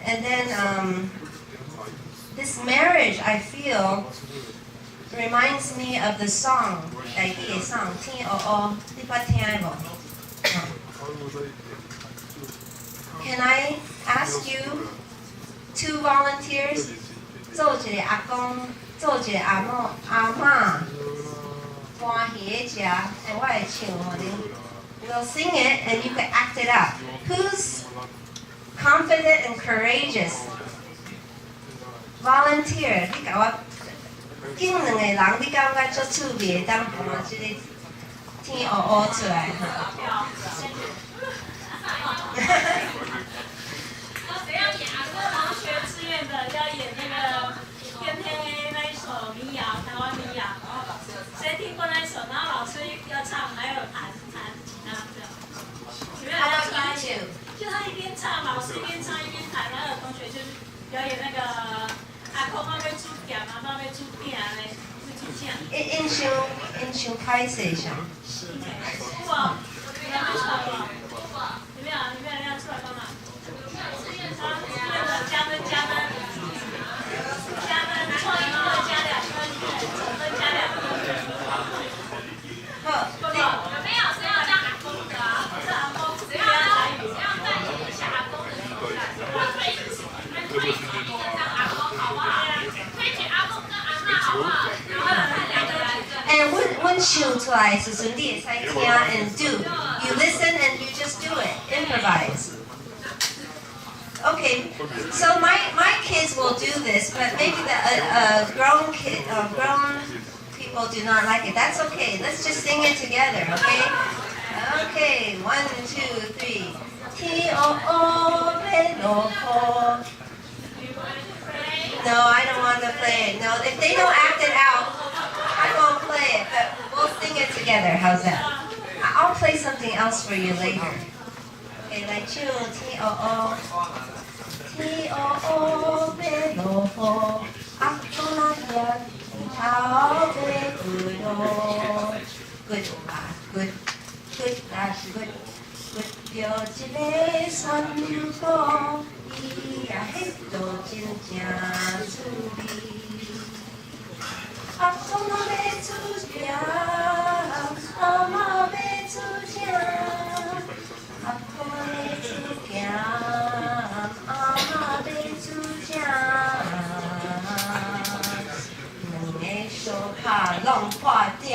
And then this marriage, I feel, reminds me of the song, Can I ask you, 2 volunteers, 做一个阿公，做一个阿嬷，欢喜的食，and 我会唱给你。We'll sing it and you can act it out. Who's confident and courageous? Volunteer. 你甲我敬2个人，你感觉足趣味，当搬这个天黑黑出来哈。谁要演啊？同学志愿的要演那个天天 A 那一首民谣，台湾民谣。谁听过那一首？然后老师要唱，还有弹吉他这样。有没有要表演？就他一边唱，老师一边唱一边弹，然后有同学就是表演那个阿公要煮咸，阿妈要煮饼嘞，会煮酱。因唱歹势上。哇，有没有人要出来帮忙？加分，错1个加2分，总分加2分。有没有谁要当阿公的啊？是阿公，谁要代言一下阿公的形象？推举一个当阿公好不好？推举阿公跟阿嬷好不好？然后2个人。And when唱出来时阵，你会使听 and do. You listen and you just do it. Improvise. Okay, so my kids will do this, but maybe the grown people do not like it. That's okay. Let's just sing it together, okay? Okay, 1, 2, 3. No, I don't want to play it. No, if they don't act it out, I won't play it, but we'll sing it together. How's that? I'll play something else for you later. Okay, like tune T-O-O. T-O-O, Beloho. Akonakia, Tao, Beloho. Good, good, good, good. 着一个酸果，伊也迄都真正趣味。阿公要煮茶，阿嬷要煮茶，阿公要煮咸，阿嬷要煮正。两个相拍拢破鼎。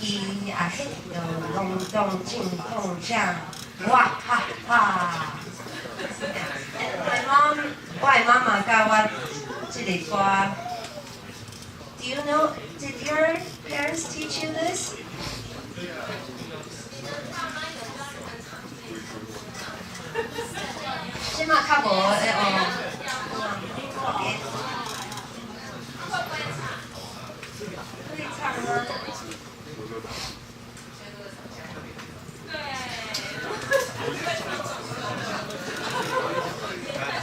伊啊，迄个隆咚进动酱，哇哈哈！我的妈妈教我这个歌。Do you know? Did your parents teach you this? 现在较无会唱吗？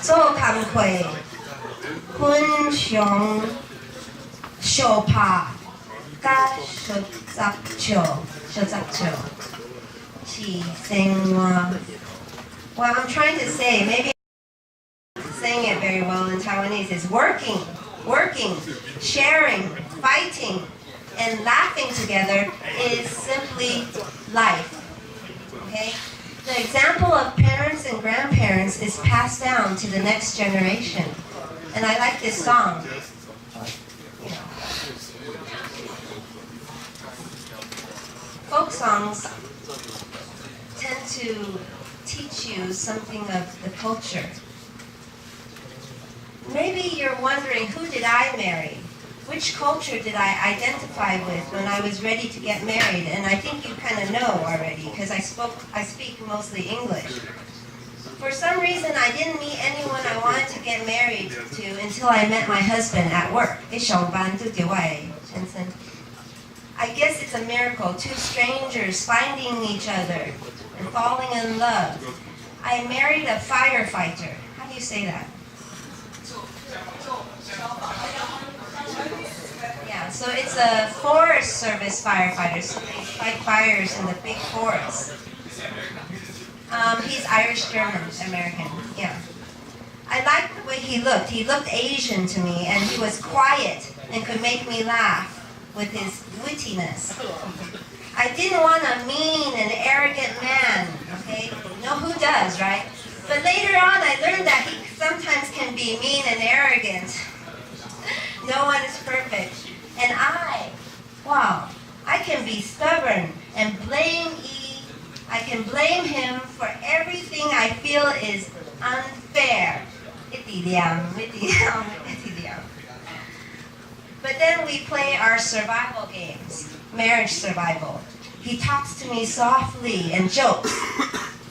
做工会分享相拍甲小杂笑是生活。What I'm trying to say, maybe saying it very well in Taiwanese, is working, sharing, fighting, and laughing together is simply life. Okay? The example of parents and grandparents is passed down to the next generation. And I like this song. You know. Folk songs tend to teach you something of the culture. Maybe you're wondering, who did I marry? Which culture did I identify with when I was ready to get married? And I think you kind of know already, because I speak mostly English. For some reason, I didn't meet anyone I wanted to get married to until I met my husband at work. I guess it's a miracle, two strangers finding each other and falling in love. I married a firefighter. How do you say that? Yeah, so it's a Forest Service firefighter, so they fight fires in the big forest. He's Irish-German, American, yeah. I liked the way he looked. He looked Asian to me, and he was quiet and could make me laugh with his wittiness. I didn't want a mean and arrogant man, okay? No, who does, right? But later on, I learned that he sometimes can be mean and arrogant. No one is perfect. And I can be stubborn and I can blame him for everything I feel is unfair. But then we play our survival games, marriage survival. He talks to me softly and jokes,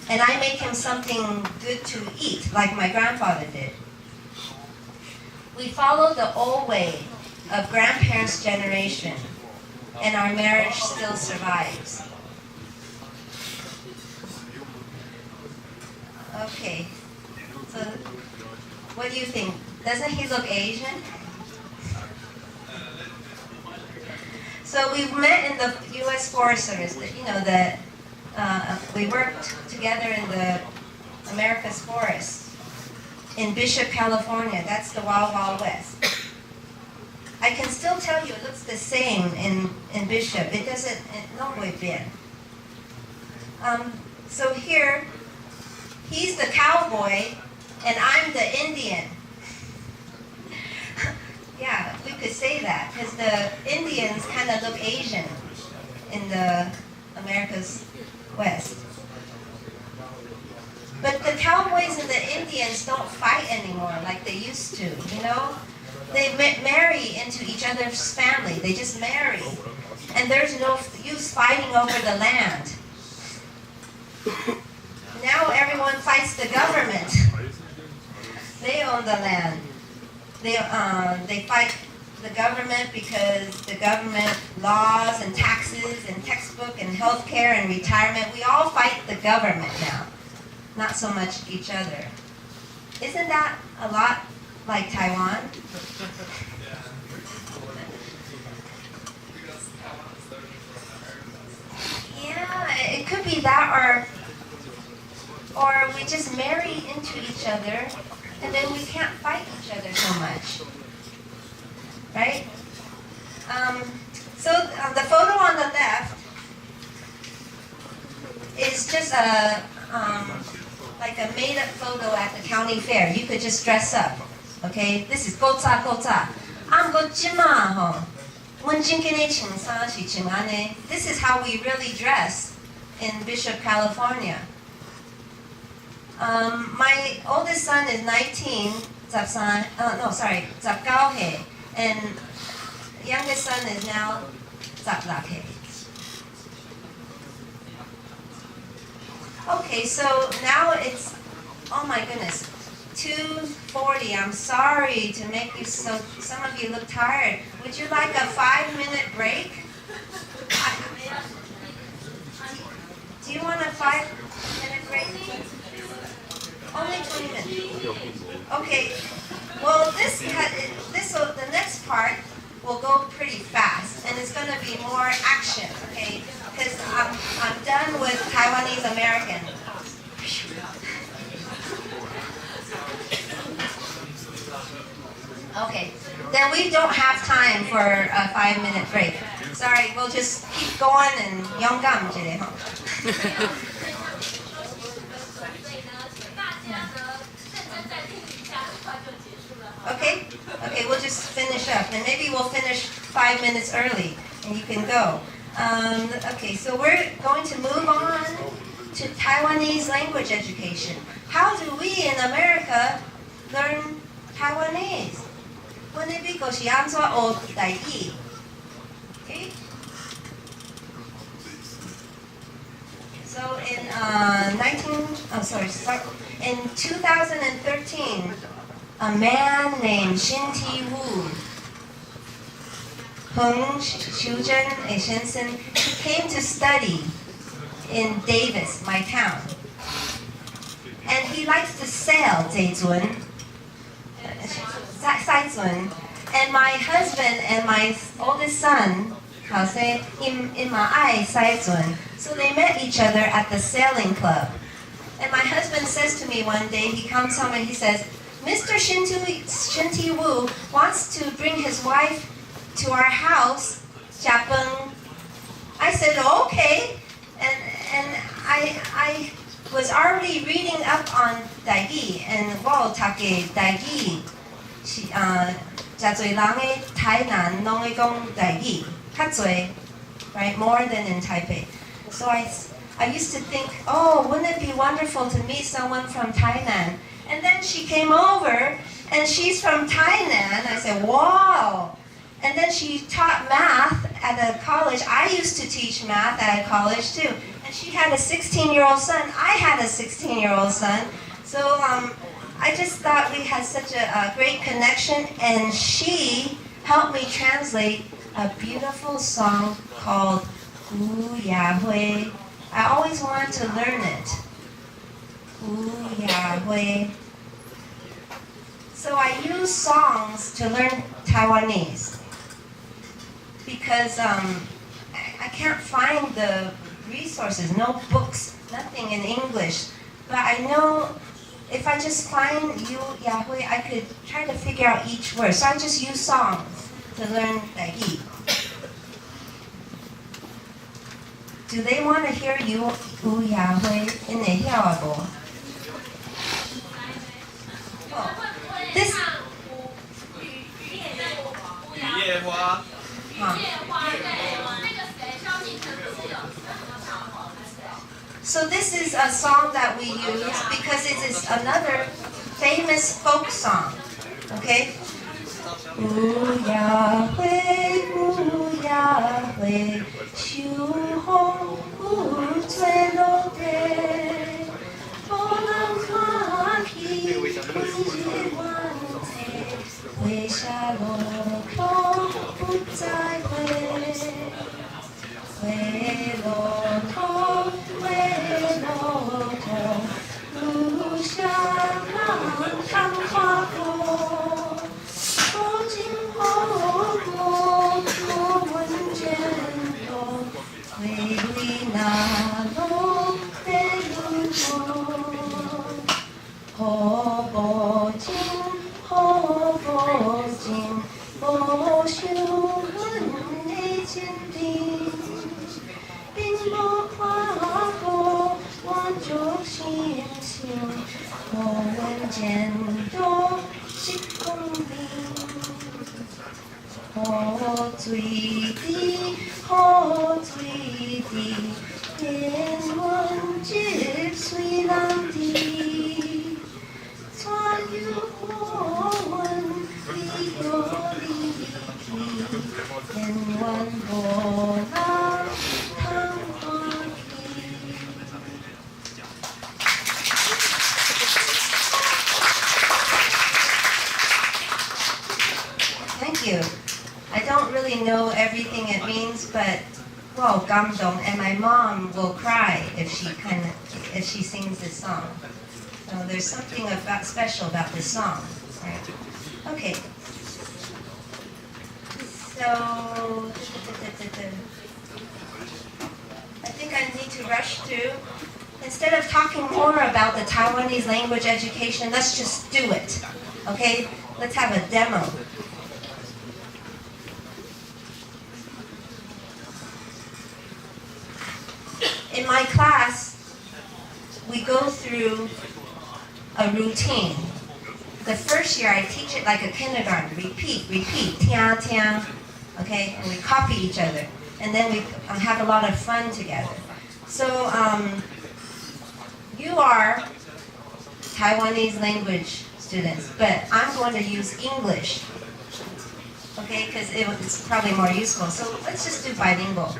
and I make him something good to eat, like my grandfather did. We follow the old way of grandparents' generation, and our marriage still survives. Okay, so what do you think? Doesn't he look Asian? So we met in the U.S. Forest Service. We worked together in the America's forest in Bishop, California. That's the Wild Wild West. I can still tell you it looks the same in Bishop. It doesn't, no muy bien. So here, he's the cowboy and I'm the Indian. Yeah, we could say that, because the Indians kind of look Asian in the America's West. But the cowboys and the Indians don't fight anymore like they used to, you know? They marry into each other's family. They just marry. And there's no use fighting over the land. Now everyone fights the government. They own the land. They fight the government because the government laws and taxes and textbook and healthcare and retirement, we all fight the government now, not so much each other. Isn't that a lot like Taiwan? Yeah, it could be that, or just marry into each other, and then we can't fight each other so much, right? So the photo on the left is just like a made-up photo at the county fair. You could just dress up, okay? This is goza goza. This is how we really dress in Bishop, California. My oldest son is 19, and youngest son is now 10. Okay, so now it's, oh my goodness, 2:40. I'm sorry to make you some of you look tired. Would you like a 5-minute break? Do you want a 5-minute break? Only 20 minutes. Okay. Well, the next part will go pretty fast, and it's going to be more action, okay? Because I'm done with Taiwanese American. Okay, then we don't have time for a 5-minute break. Sorry, we'll just keep going and 영감 today, huh? Okay, we'll just finish up, and maybe we'll finish 5 minutes early, and you can go. Okay, so we're going to move on to Taiwanese language education. How do we in America learn Taiwanese? Okay? So in 2013, a man named Shin-Ti Wu, Hung Shuzhen Shensen, he came to study in Davis, my town. And he likes to sail, Zheizun. And my husband and my oldest son, so they met each other at the sailing club. And my husband says to me one day, he comes home and he says, Mr. Shin-Ti Wu wants to bring his wife to our house, Japang. I said, okay. And I was already reading up on Daigi, and wow, take Daigi. Tainan nong Daigi, right? More than in Taipei. So I used to think, oh, wouldn't it be wonderful to meet someone from Tainan? And then she came over, and she's from Tainan. I said, wow. And then she taught math at a college. I used to teach math at a college too. And she had a 16-year-old son. I had a 16-year-old son. So I just thought we had such a great connection. And she helped me translate a beautiful song called Gu Ya Hui. I always wanted to learn it. Gu Ya Hui. So I use songs to learn Taiwanese. Because I can't find the resources, no books, nothing in English. But I know if I just find Yu Yahui, I could try to figure out each word. So I just use songs to learn the Yi. Do they want to hear Yu Yahui in the Hiawabo? This. So this is a song that we use because it is another famous folk song. Okay? Gu Ya Hui, Xiu Hong Gu Zui Lo De, Bo Nan Ka Ki Hui Ji Wan Te, Hui Xia Lo Tong Bu Zai Hui, Hui Lo Tong, Hui Lo Tong, Lu Xia Lang Tang Hua Go, Bo Jing Ho Go, Bo Wen Jian Dong, Hui Li Na Lo 剪刀一公里，好水滴，好水滴，愿阮这水人滴，带有好运，你我离去，愿阮无人通欢喜。Thank you. I don't really know everything it means, but well, gamdong, and my mom will cry if she sings this song. So there's something special about this song, right? Okay. So I think I need to rush through. Instead of talking more about the Taiwanese language education, let's just do it. Okay? Let's have a demo. In my class, we go through a routine. The first year I teach it like a kindergarten. Repeat, tia, tia. Okay? And we copy each other. And then we have a lot of fun together. So, you are Taiwanese language students, but I'm going to use English. Okay? Because it's probably more useful. So let's just do bilingual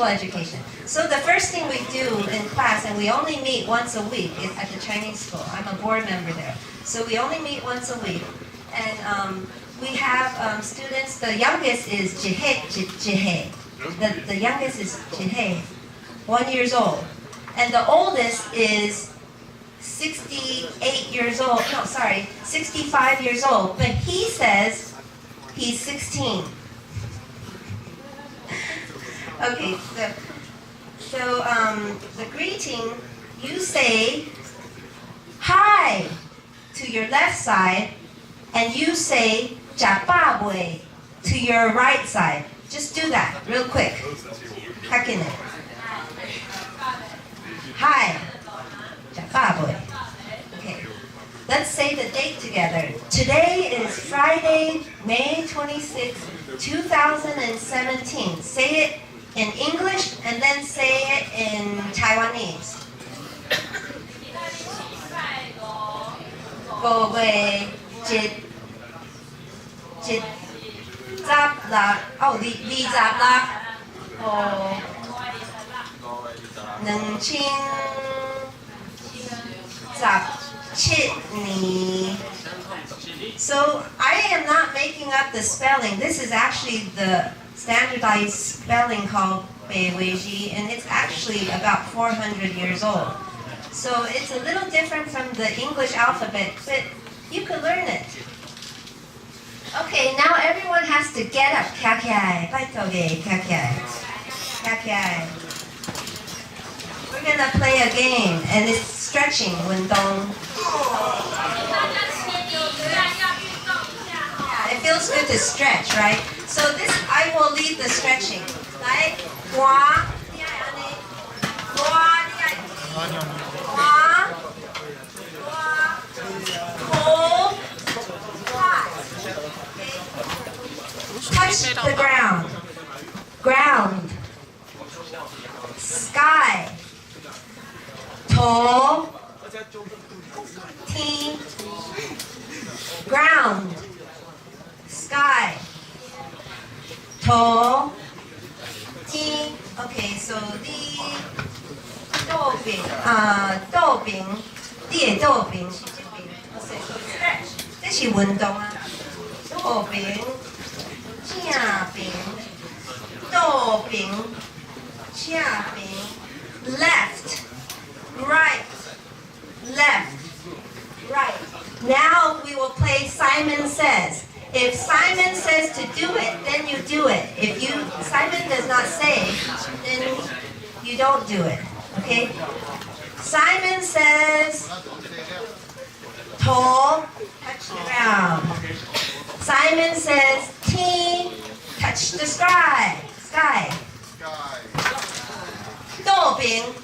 education. So the first thing we do in class, and we only meet once a week at the Chinese school. I'm a board member there. So we only meet once a week. And we have students, the youngest is Jihe. The youngest is Jihe, 1 year old. And the oldest is 65 years old. But he says he's 16. Okay, so the greeting, you say hi to your left side, and you say japabwe to your right side. Just do that real quick. Hi, japabwe. Okay, let's say the date together. Today is Friday, May 26, 2017. Say it in English and then say it in Taiwanese. 5月2017 So I am not making up the spelling. This is actually the standardized spelling called Beiweiji, and it's actually about 400 years old. So it's a little different from the English alphabet, but you can learn it. Okay, now everyone has to get up. Kakiai, baitoge, kakiai, kakiai. We're gonna play a game, and it's stretching. Wendong. Yeah, it feels good to stretch, right? So this, I will lead the stretching. Like, gua, touch the ground. Ground. Sky. Toe. T. Ground. Sky. Toe. T. Okay, so the 豆饼, 叶豆饼, okay, so stretch. 这是运动啊。豆饼。架饼, 豆饼, 架饼, left, right, left, right. Now we will play Simon Says. If Simon says to do it, then you do it. If Simon does not say, then you don't do it. Okay? Simon says, toe, touch the ground. Simon says, T, touch the sky. Sky. Dou Bing.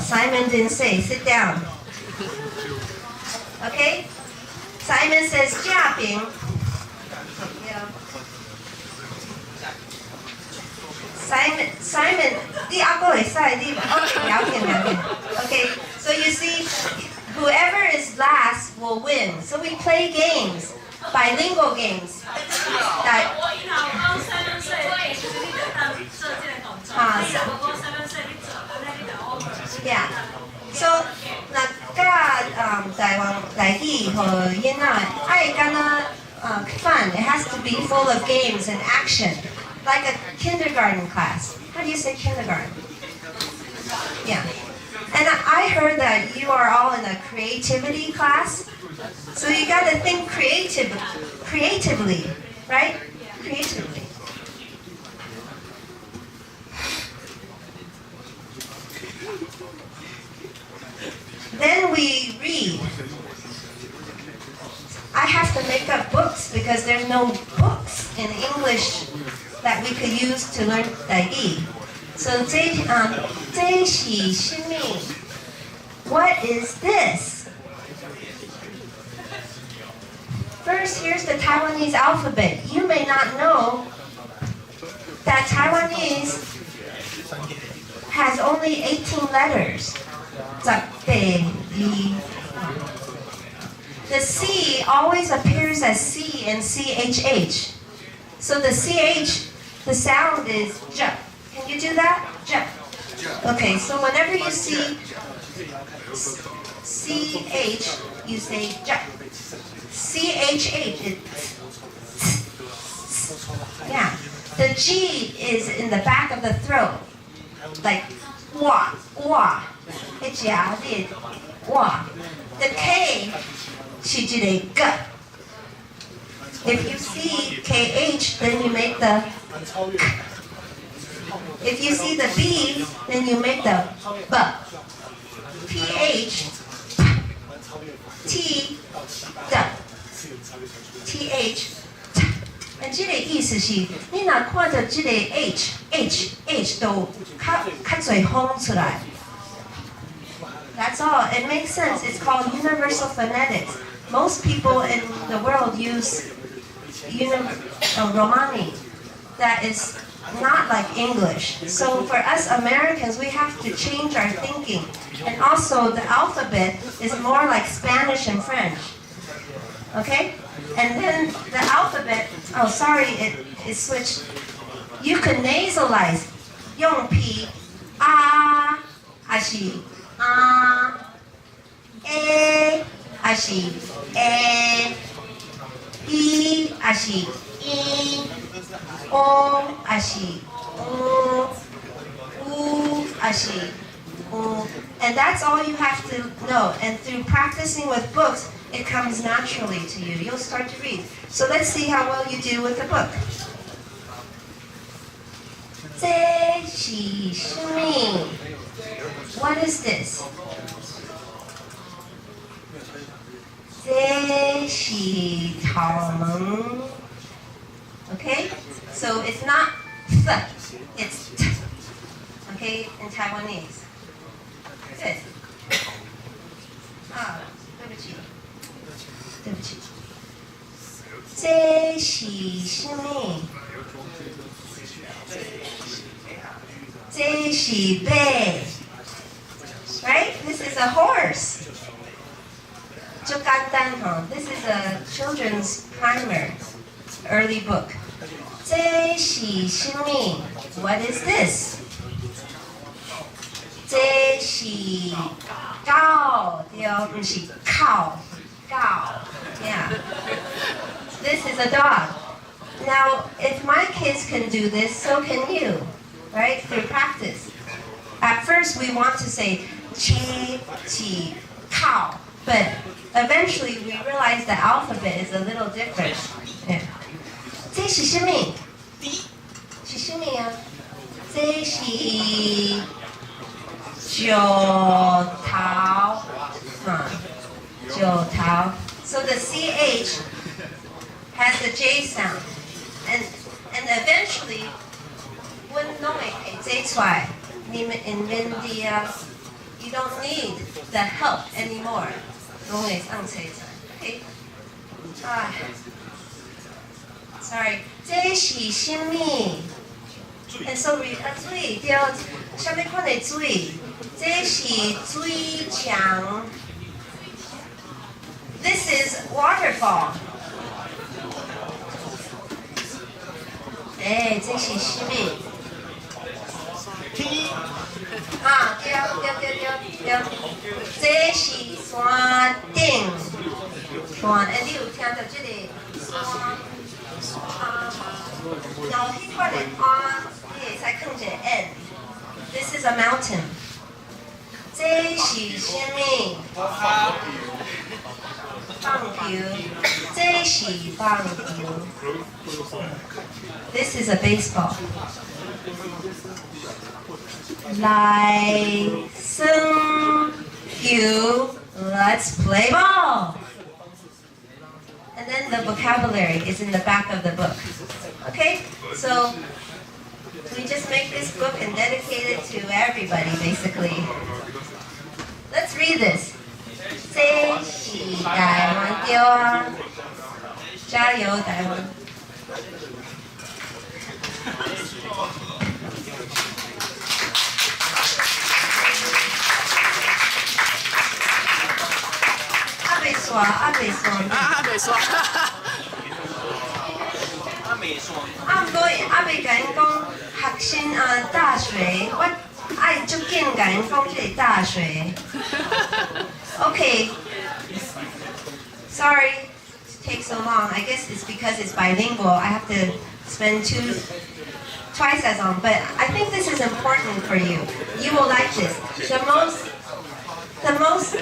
Simon didn't say. Sit down. Okay? Simon says 架饼. Yeah. Simon, the okay, okay, so you see, whoever is last will win. So we play games, bilingual games. Yeah. So, fun. It has to be full of games and action, like a kindergarten class. How do you say kindergarten? Yeah. And I heard that you are all in a creativity class, so you got to think creatively, right? Creatively. Then we read. I have to make up books because there's no books in English that we could use to learn Taigi. So, what is this? First, here's the Taiwanese alphabet. You may not know that Taiwanese has only 18 letters. The C always appears as C and CHH. So the CH, the sound is J. Can you do that? J. Okay, so whenever you see CH, you say J. CHH is yeah. The G is in the back of the throat, like wah, wah. The K, if you see KH, then you make the K. If you see the B, then you make the B. PH, T, D, TH. 这个意思是，你若看到这个 H 都较侪风出来。That's all. It makes sense. It's called universal phonetics. Most people in the world use Romani. That is not like English. So for us Americans, we have to change our thinking. And also the alphabet is more like Spanish and French. Okay? And then the alphabet, oh sorry, it switched. You can nasalize. 用 P, A, 还是 A, 还是 A, E, 还是 E, O, 还是 O, U, 还是 U. And that's all you have to know. And through practicing with books, it comes naturally to you. You'll start to read. So let's see how well you do with the book. 这是什么? What is this? 这是草蜢. Okay? So it's not th, it's t. Okay? In Taiwanese. Good. 对不起。这是什么? 这是马. Right? This is a horse. 就简单, This is a children's primer, early book. 这是什么? What is this? 这是狗, 对，不是cow. Cow. Yeah. This is a dog. Now, if my kids can do this, so can you, right? Through practice. At first, we want to say chi, chi, cow, but eventually we realize the alphabet is a little different. Yeah. 这是什么? 是什么呀? 这是九桃. So the CH has the J sound. And eventually, when knowing that's why in India, you don't need the help anymore. 拢会当找出。OK， 啊 ，sorry， 这是什么？sorry， 水对，什么款的水？这是水墙。This is waterfall。这是什么？啊，对，这是山顶。山，你有听到这个山？然后迄款的山，你会使放一个 n。This is a mountain。这是什么？棒球。这是棒球。This is a baseball. 来生球 let's play ball. And then the vocabulary is in the back of the book. Okay? So we just make this book and dedicate it to everybody, basically. Let's read this. 这是台湾对啊，加油台湾！未刷。毋过未甲因讲学生大学，我爱足紧甲因讲这个大学。Okay. Sorry to take so long. I guess it's because it's bilingual. I have to spend twice as long. But I think this is important for you. You will like this. The most